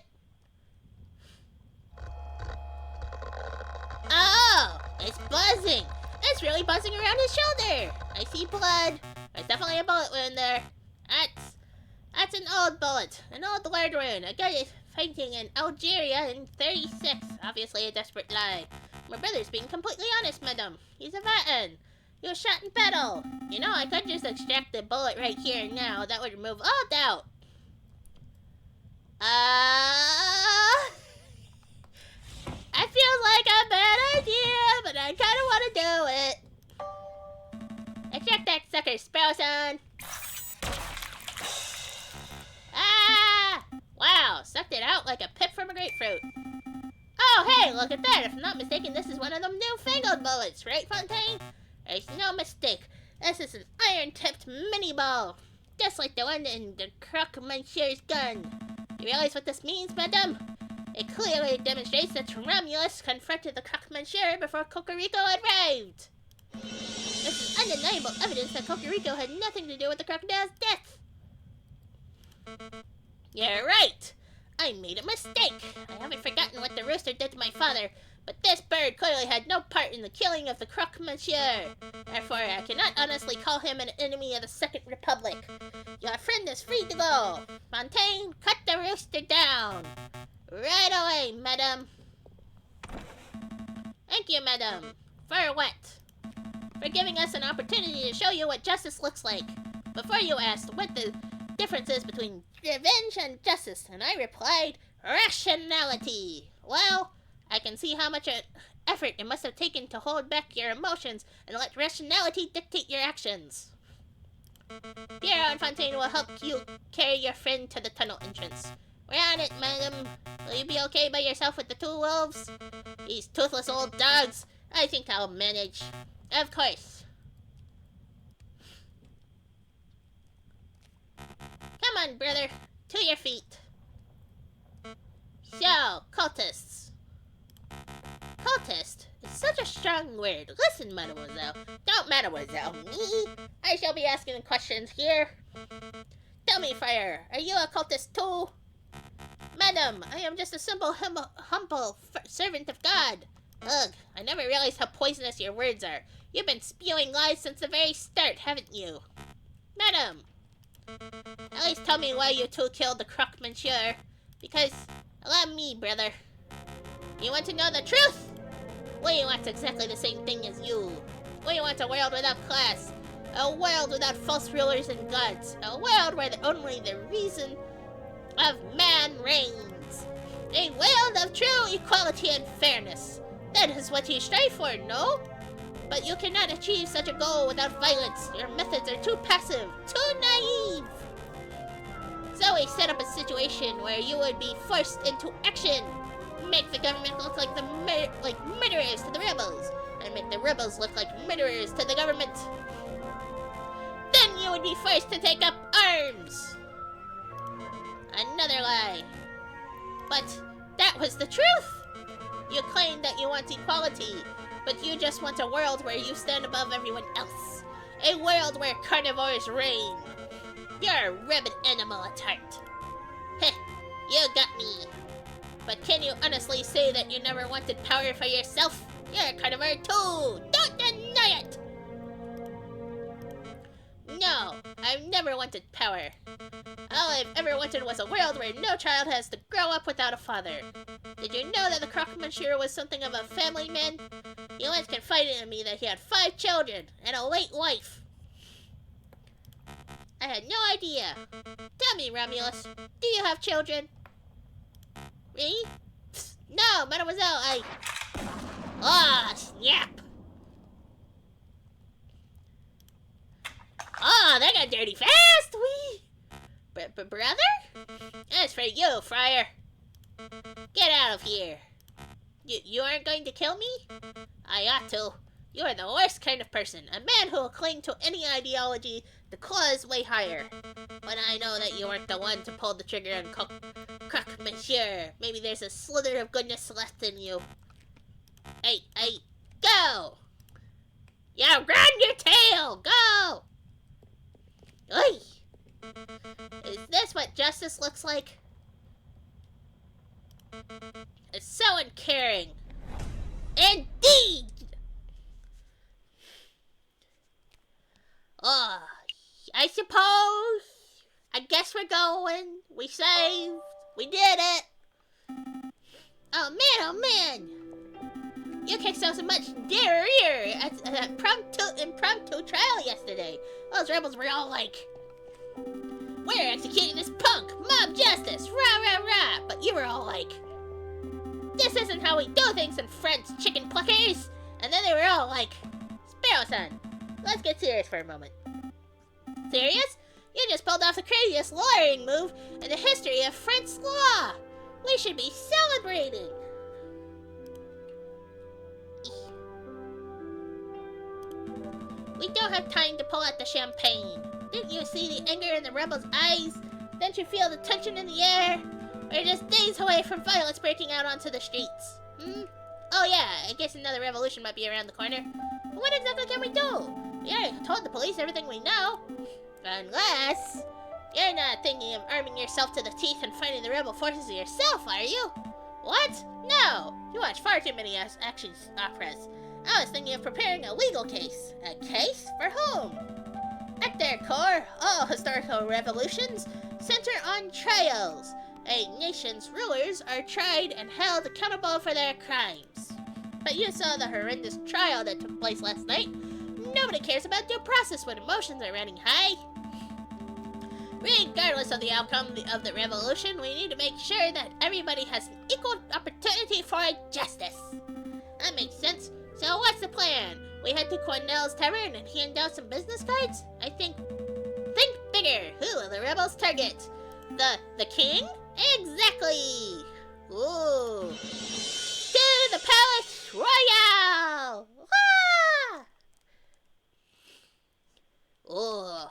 Oh! It's buzzing! It's really buzzing around his shoulder! I see blood. There's definitely a bullet wound there. That's an old bullet. An old blood wound. I got it fighting in Algeria in 36. Obviously a desperate lie. My brother's being completely honest, madam. He's a Vatin. He was shot in battle. You know, I could just extract the bullet right here and now. That would remove all doubt. I feel like a bad idea, but I kind of want to do it. Extract that sucker, Sparrow-san. Ah! Wow, sucked it out like a pip from a grapefruit. Oh, hey, look at that. If I'm not mistaken, this is one of them newfangled bullets, right, Fontaine? There's no mistake. This is an iron-tipped mini-ball, just like the one in the Croque Monsieur's gun. You realize what this means, madame? It clearly demonstrates that Romulus confronted the Croque Monsieur before Cocorico arrived. This is undeniable evidence that Cocorico had nothing to do with the crocodile's death. You're right. I made a mistake. I haven't forgotten what the rooster did to my father, but this bird clearly had no part in the killing of the Croque Monsieur. Therefore, I cannot honestly call him an enemy of the Second Republic. Your friend is free to go. Fontaine, cut the rooster down. Right away, madam. Thank you, madam. For what? For giving us an opportunity to show you what justice looks like. Before you asked what the difference is between revenge and justice, and I replied, rationality. Well, I can see how much effort it must have taken to hold back your emotions and let rationality dictate your actions. Piero and Fontaine will help you carry your friend to the tunnel entrance. We're on it, madam. Will you be okay by yourself with the two wolves? These toothless old dogs. I think I'll manage. Of course. Come on, brother. To your feet. So, cultists. Cultist is such a strong word. Listen, mademoiselle. Don't mademoiselle me. I shall be asking questions here. Tell me, friar, are you a cultist too? Madam, I am just a simple, humble servant of God. Ugh, I never realized how poisonous your words are. You've been spewing lies since the very start, haven't you? Madam, At least tell me why you two killed the croque monsieur. Because, allow me, brother. You want to know the truth? We want exactly the same thing as you. We want a world without class. A world without false rulers and gods. A world where only the reason of man reigns. A world of true equality and fairness. That is what you strive for, no? But you cannot achieve such a goal without violence. Your methods are too passive, too naive. So we set up a situation where you would be forced into action. Make the government look like murderers to the rebels, and make the rebels look like murderers to the government. Then you would be forced to take up arms. Another lie. But that was the truth. You claim that you want equality, but you just want a world where you stand above everyone else. A world where carnivores reign. You're a rabid animal at heart. Heh, you got me. But can you honestly say that you never wanted power for yourself? You're a carnivore too! Don't deny it! No, I've never wanted power. All I've ever wanted was a world where no child has to grow up without a father. Did you know that the croque monsieur was something of a family man? He once confided in me that he had 5 children and a late wife. I had no idea. Tell me, Romulus, do you have children? Me? Psst, no, mademoiselle, Oh, snap! Oh, that got dirty fast! Brother? That's for you, Friar. Get out of here. You aren't going to kill me? I ought to. You are the worst kind of person. A man who will cling to any ideology the claws way higher. But I know that you weren't the one to pull the trigger on croque monsieur. Maybe there's a slither of goodness left in you. Hey, go! Yeah, run your tail! Go! Oi! Is this what justice looks like? It's so uncaring. Indeed! Oh, I suppose. I guess we're going. We saved. We did it. Oh man. You kicked so much derriere at that impromptu trial yesterday. Those rebels were all like, we're executing this punk. Mob justice. Rah, rah, rah. But you were all like, this isn't how we do things in France, chicken pluckers. And then they were all like, Sparrow-san, let's get serious for a moment. Serious? You just pulled off the craziest lawyering move in the history of French law. We should be celebrating. We don't have time to pull out the champagne. Didn't you see the anger in the rebels' eyes? Didn't you feel the tension in the air? We're just days away from violence breaking out onto the streets. Oh yeah, I guess another revolution might be around the corner. But what exactly can we do? We already told the police everything we know. Unless you're not thinking of arming yourself to the teeth and fighting the rebel forces yourself, are you? What? No! You watch far too many action operas. I was thinking of preparing a legal case. A case? For whom? At their core, all historical revolutions center on trials. A nation's rulers are tried and held accountable for their crimes. But you saw the horrendous trial that took place last night. Nobody cares about due process when emotions are running high. Regardless of the outcome of the revolution, we need to make sure that everybody has an equal opportunity for justice. That makes sense. So what's the plan? We head to Cornell's Tavern and hand out some business cards? Think bigger. Who will the rebels target? The king? Exactly! Ooh. To the Palace Royale! Ah! Ooh.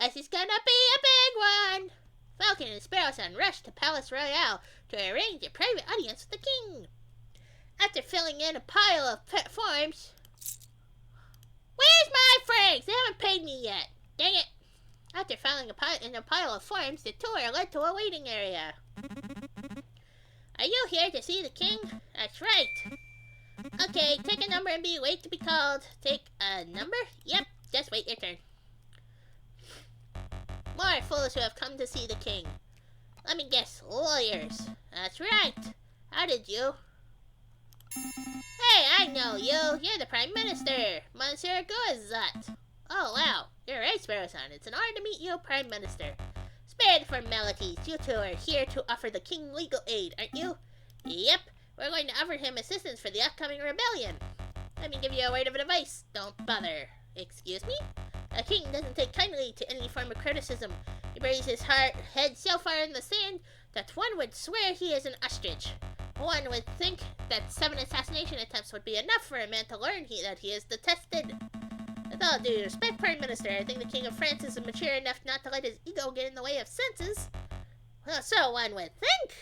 This is gonna be a big one! Falcon and Sparrow-san rush to Palace Royale to arrange a private audience with the king. After filling in a pile of forms... Where's my francs? They haven't paid me yet. Dang it. After filling in a pile of forms, the tour led to a waiting area. Are you here to see the king? That's right. Okay, take a number and wait to be called. Take a number? Yep, just wait your turn. More fools who have come to see the king. Let me guess, lawyers. That's right. How did you? Hey, I know you. You're the Prime Minister, Monsieur Guizot. Oh, wow. You're right, Sparrow-san. It's an honor to meet you, Prime Minister. Spare the formalities. You two are here to offer the king legal aid, aren't you? Yep. We're going to offer him assistance for the upcoming rebellion. Let me give you a word of advice. Don't bother. Excuse me? A king doesn't take kindly to any form of criticism. He buries his head so far in the sand that one would swear he is an ostrich. One would think that 7 assassination attempts would be enough for a man to learn that he is detested. With all due respect, Prime Minister, I think the King of France is mature enough not to let his ego get in the way of senses. Well, so one would think.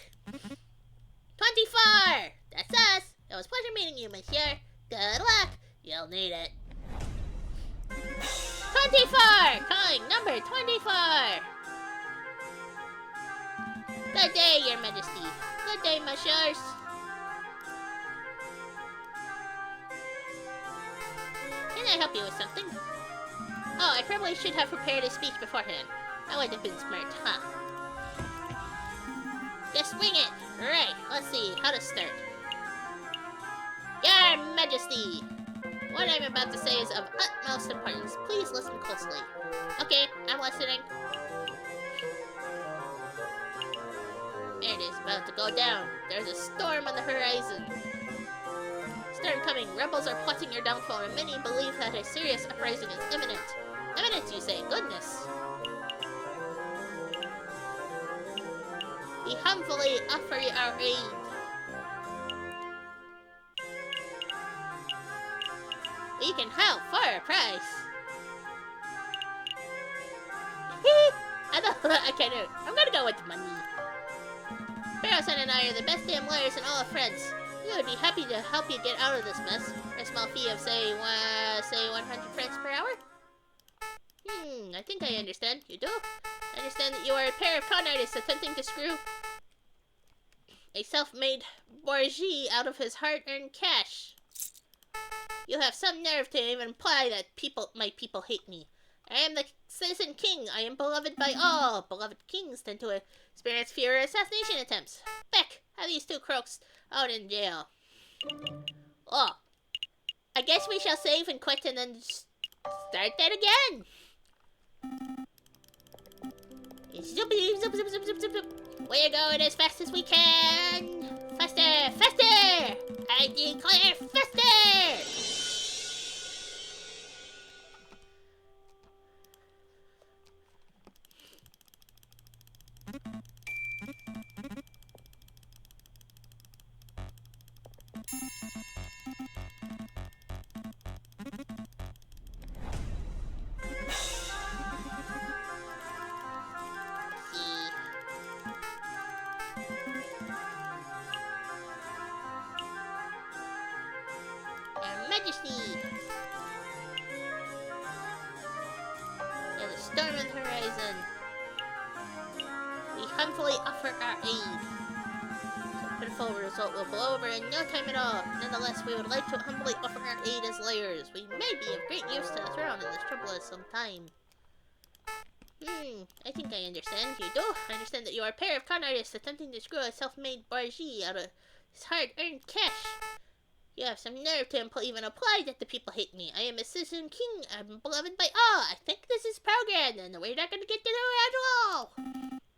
24! That's us! It was a pleasure meeting you, monsieur. Good luck! You'll need it. 24! Calling number 24! Good day, Your Majesty. Good day, messieurs. Can I help you with something? Oh, I probably should have prepared a speech beforehand. That would have been smart, huh? Just wing it! Right, let's see how to start. Your Majesty! What I'm about to say is of utmost importance. Please listen closely. Okay, I'm listening. It is about to go down. There's a storm on the horizon. Storm coming. Rebels are plotting your downfall, and many believe that a serious uprising is imminent. Imminent, you say? Goodness. We humbly offer you our aid. We can help for a price. I can't do it. I'm gonna go with money. Sparrow-san and I are the best damn lawyers in all of France. We would be happy to help you get out of this mess. For a small fee of, say 100 francs per hour? I think I understand. You do? I understand that you are a pair of con artists attempting to screw a self-made bourgeois out of his hard-earned cash. You have some nerve to even imply that my people hate me. I am the citizen king. I am beloved by all. Beloved kings tend to experience fewer assassination attempts. Beck, have these two crooks out in jail. Oh, I guess we shall save and quit and then start that again. Zoop, zoop, zoop, zoop, zoop, zoop. We're going as fast as we can. Faster, faster! I declare faster! Majesty! There's a storm on the horizon. We humbly offer our aid. The pitiful result will blow over in no time at all. Nonetheless, we would like to humbly offer our aid as lawyers. We may be of great use to the throne in this troublous some time. I think I understand. You do? I understand that you are a pair of con artists attempting to screw a self-made bourgeois out of his hard-earned cash. You have some nerve to even apply that the people hate me. I am a citizen king. I'm beloved by all. I think this is programmed, and we're not going to get to do it at all.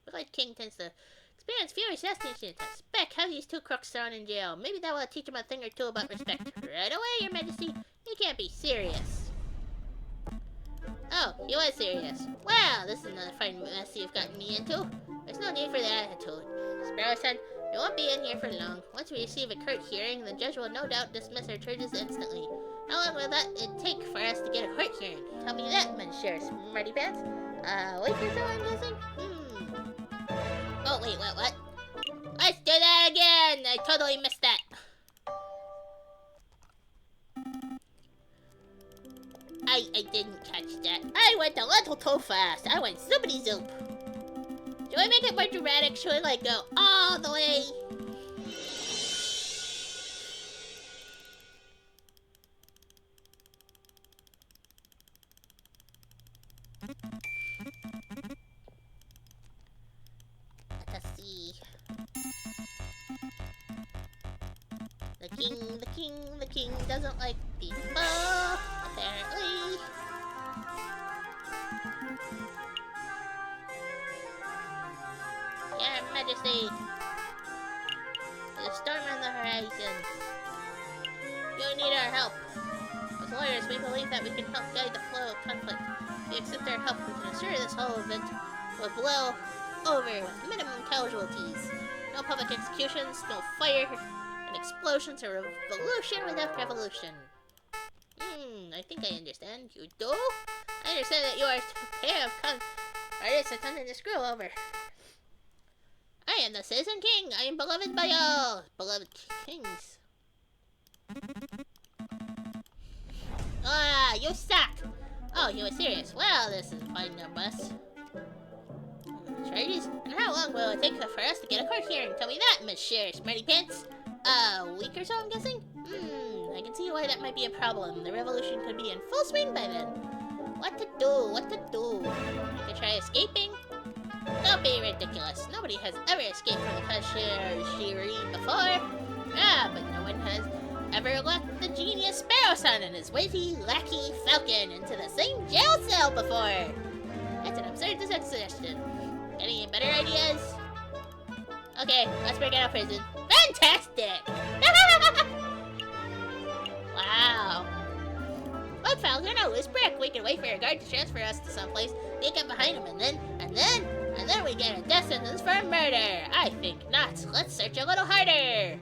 The Red King tends to experience fewer assassination attempts. Beck, have these two crooks thrown in jail. Maybe that will teach them a thing or two about respect. Right away, Your Majesty. You can't be serious. Oh, you are serious. Well, this is another fine mess you've gotten me into. There's no need for that attitude. Sparrow-san, you won't be in here for long. Once we receive a court hearing, the judge will no doubt dismiss our charges instantly. How long will that take for us to get a court hearing? Tell me that, Monsieur Smarty Pants. Wait for so I'm guessing? Oh, wait, what? Let's do that again! I totally missed that. I didn't catch that. I went a little too fast. I went zoopity zoop. Do I make it more dramatic? Should I, like, go all the way? The king doesn't like people, apparently. Your Majesty, there's a storm on the horizon. You need our help. As lawyers, we believe that we can help guide the flow of conflict. If you accept our help, we can ensure this whole event will blow over with minimum casualties. No public executions, no fire and explosions, or revolution without revolution. I think I understand. You do? I understand that you are a pair of artists attempting to screw over. I am the Citizen King. I am beloved by all. Beloved kings. Ah, you suck! Oh, you were serious. Well, this is quite no bus. Charges? And how long will it take for us to get a court hearing? Tell me that, Monsieur Smarty Pants. A week or so, I'm guessing? I can see why that might be a problem. The revolution could be in full swing by then. What to do? What to do? You could try escaping? Don't be ridiculous. Nobody has ever escaped from the Conciergerie before. Ah, but no one has ever let the genius Sparrow Son and his witty lackey Falcon into the same jail cell before. That's an absurd suggestion. Any better ideas? Okay, let's break out of prison. Fantastic! Wow. Look, Falcon, a loose brick. We can wait for a guard to transfer us to someplace, sneak up behind him, and then we get a death sentence for murder. I think not. Let's search a little harder.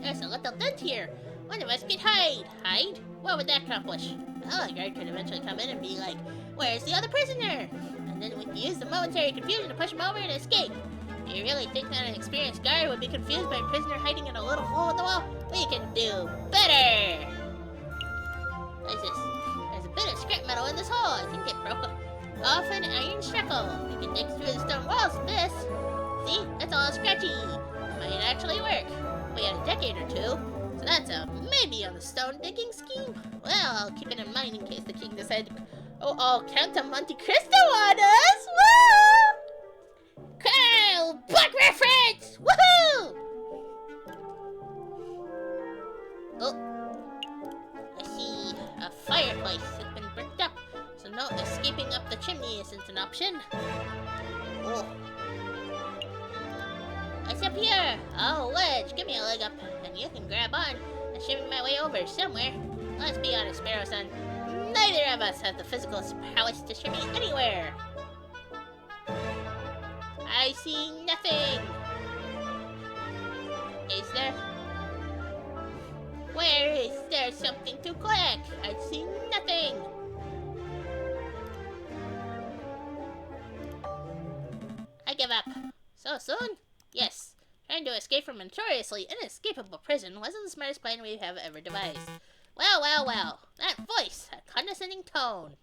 There's a little dent here. One of us could hide. Hide? What would that accomplish? Well, a guard could eventually come in and be like, where's the other prisoner? And then we can use the momentary confusion to push him over and escape. Do you really think that an experienced guard would be confused by a prisoner hiding in a little hole in the wall? We can do better! What is this? There's a bit of scrap metal in this hole. I think it broke off an iron shackle. We can dig through the stone walls with this. See? That's all scratchy. Might actually work. We had a decade or two, so that's a maybe on the stone digging scheme. Well, I'll keep it in mind in case the king decides to Count of Monte Cristo on us! Woo! Kyle! Black reference! Woohoo! Oh. I see a fireplace has been bricked up, so no escaping up the chimney isn't an option. Oh. What's up here? Oh, ledge. Give me a leg up, and you can grab on and shimmy my way over somewhere. Let's be honest, Sparrow Son. Neither of us have the physical prowess to shimmy anywhere. I see nothing. Is there? Where is there something to click? I see nothing. I give up. So soon? Yes. Trying to escape from a notoriously inescapable prison wasn't the smartest plan we have ever devised. Well, well, well. That voice, that condescending tone.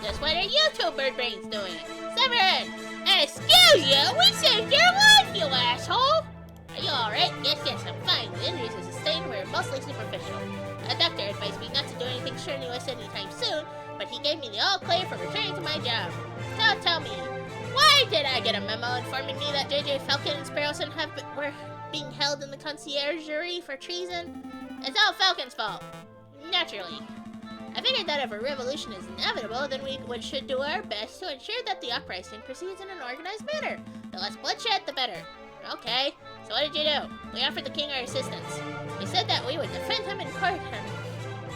Just what are you two bird brains doing? Severin! Excuse you! We saved your life, you asshole! Are you alright? Yes, yes, I'm fine. The injuries I sustained were mostly superficial. A doctor advised me not to do anything strenuous anytime soon, but he gave me the all clear for returning to my job. Now tell me, why did I get a memo informing me that J.J. Falcon and Sparrow Son were being held in the Conciergerie for treason? It's all Falcon's fault. Naturally. I figured that if a revolution is inevitable, then we should do our best to ensure that the uprising proceeds in an organized manner. The less bloodshed, the better. Okay, so what did you do? We offered the king our assistance. We said that we would defend him in court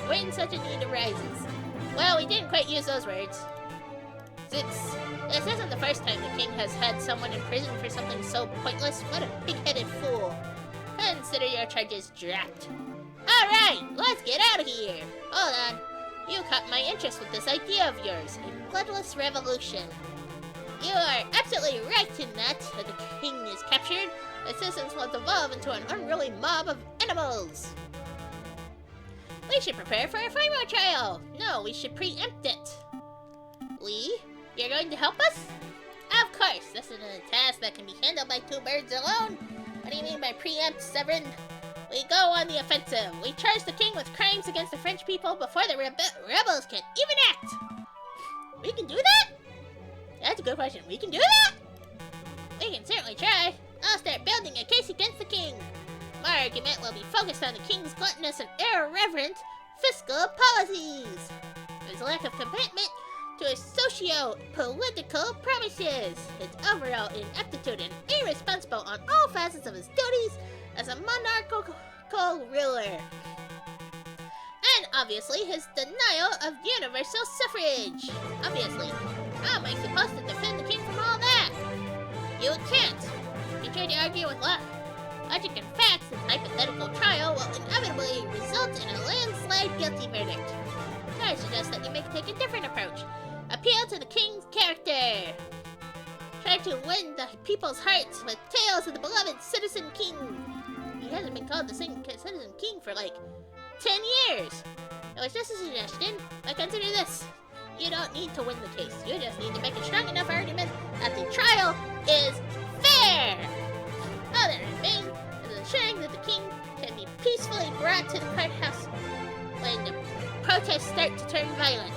when such a need arises. Well, we didn't quite use those words. This isn't the first time the king has had someone in prison for something so pointless. What a pig-headed fool. Consider your charges dropped. Alright, let's get out of here. Hold on. You caught my interest with this idea of yours, a bloodless revolution. You are absolutely right in that. If the king is captured, the citizens will devolve into an unruly mob of animals. We should prepare for a final trial. No, we should preempt it. Lee, you're going to help us? Of course, this isn't a task that can be handled by two birds alone. What do you mean by preempt, Severin? We go on the offensive. We charge the king with crimes against the French people before the rebels can even act. We can do that? That's a good question. We can do that? We can certainly try. I'll start building a case against the argument will be focused on the king's gluttonous and irreverent fiscal policies, his lack of commitment to his socio-political promises, his overall ineptitude and irresponsible on all facets of his duties as a monarchical ruler, and obviously his denial of universal suffrage. Obviously, how am I supposed to defend the king from all that? You can't. If you try to argue with logic and facts, this hypothetical trial will inevitably result in a landslide guilty verdict. So I suggest that you take a different approach. Appeal to the king's character. Try to win the people's hearts with tales of the beloved Citizen King. He hasn't been called the Citizen King for like 10 years. It was just a suggestion, but consider this. You don't need to win the case. You just need to make a strong enough argument that the trial is fair. All that remains is ensuring that the king can be peacefully brought to the courthouse when the protests start to turn violent.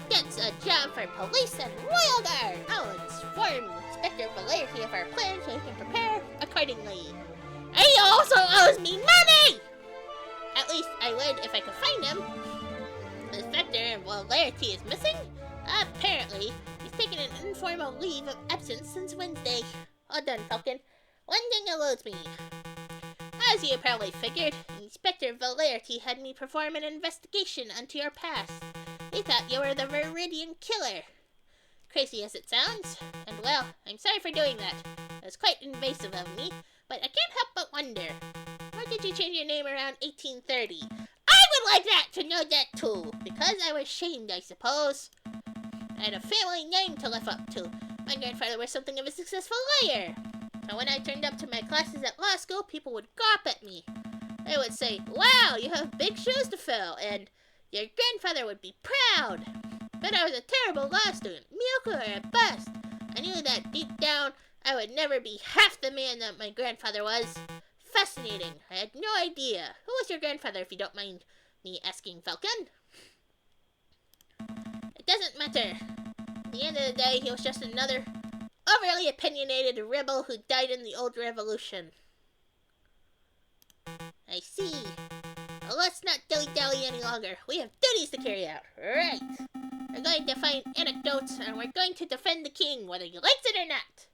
That's a job for police and royal guard. I'll inform Inspector Aviary of our plan so he can prepare accordingly. And he also owes me money! At least I would if I could find him. Inspector Aviary is missing? Apparently, he's taken an informal leave of absence since Wednesday. All done, Falcon. One thing eludes me. As you probably figured, Inspector Aviary had me perform an investigation into your past. He thought you were the Viridian killer. Crazy as it sounds. And well, I'm sorry for doing that. It was quite invasive of me, but I can't help but wonder. Why did you change your name around 1830? I would like that to know that too, because I was shamed, I suppose. I had a family name to live up to. My grandfather was something of a successful lawyer. So when I turned up to my classes at law school, people would gawp at me. They would say, wow, you have big shoes to fill, and your grandfather would be proud. But I was a terrible law student, mediocre at best. I knew that deep down, I would never be half the man that my grandfather was. Fascinating. I had no idea. Who was your grandfather, if you don't mind me asking, Falcon? It doesn't matter. At the end of the day, he was just another overly opinionated rebel who died in the old revolution. I see. Well, let's not dilly-dally any longer. We have duties to carry out. Right. We're going to find anecdotes, and we're going to defend the king, whether he likes it or not.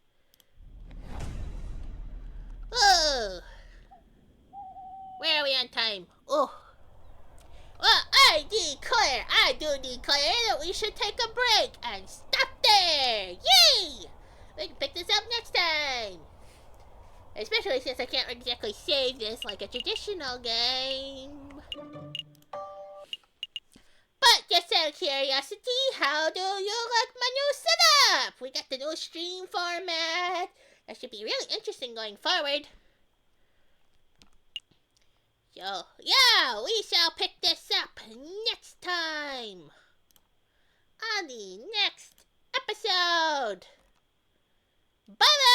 Oh. Where are we on time? Oh. Well, I do declare that we should take a break and stop there. Yay! We can pick this up next time. Especially since I can't exactly save this like a traditional game. But just out of curiosity, how do you like my new setup? We got the new stream format. That should be really interesting going forward. So, yeah, we shall pick this up next time on the next episode. Bye-bye!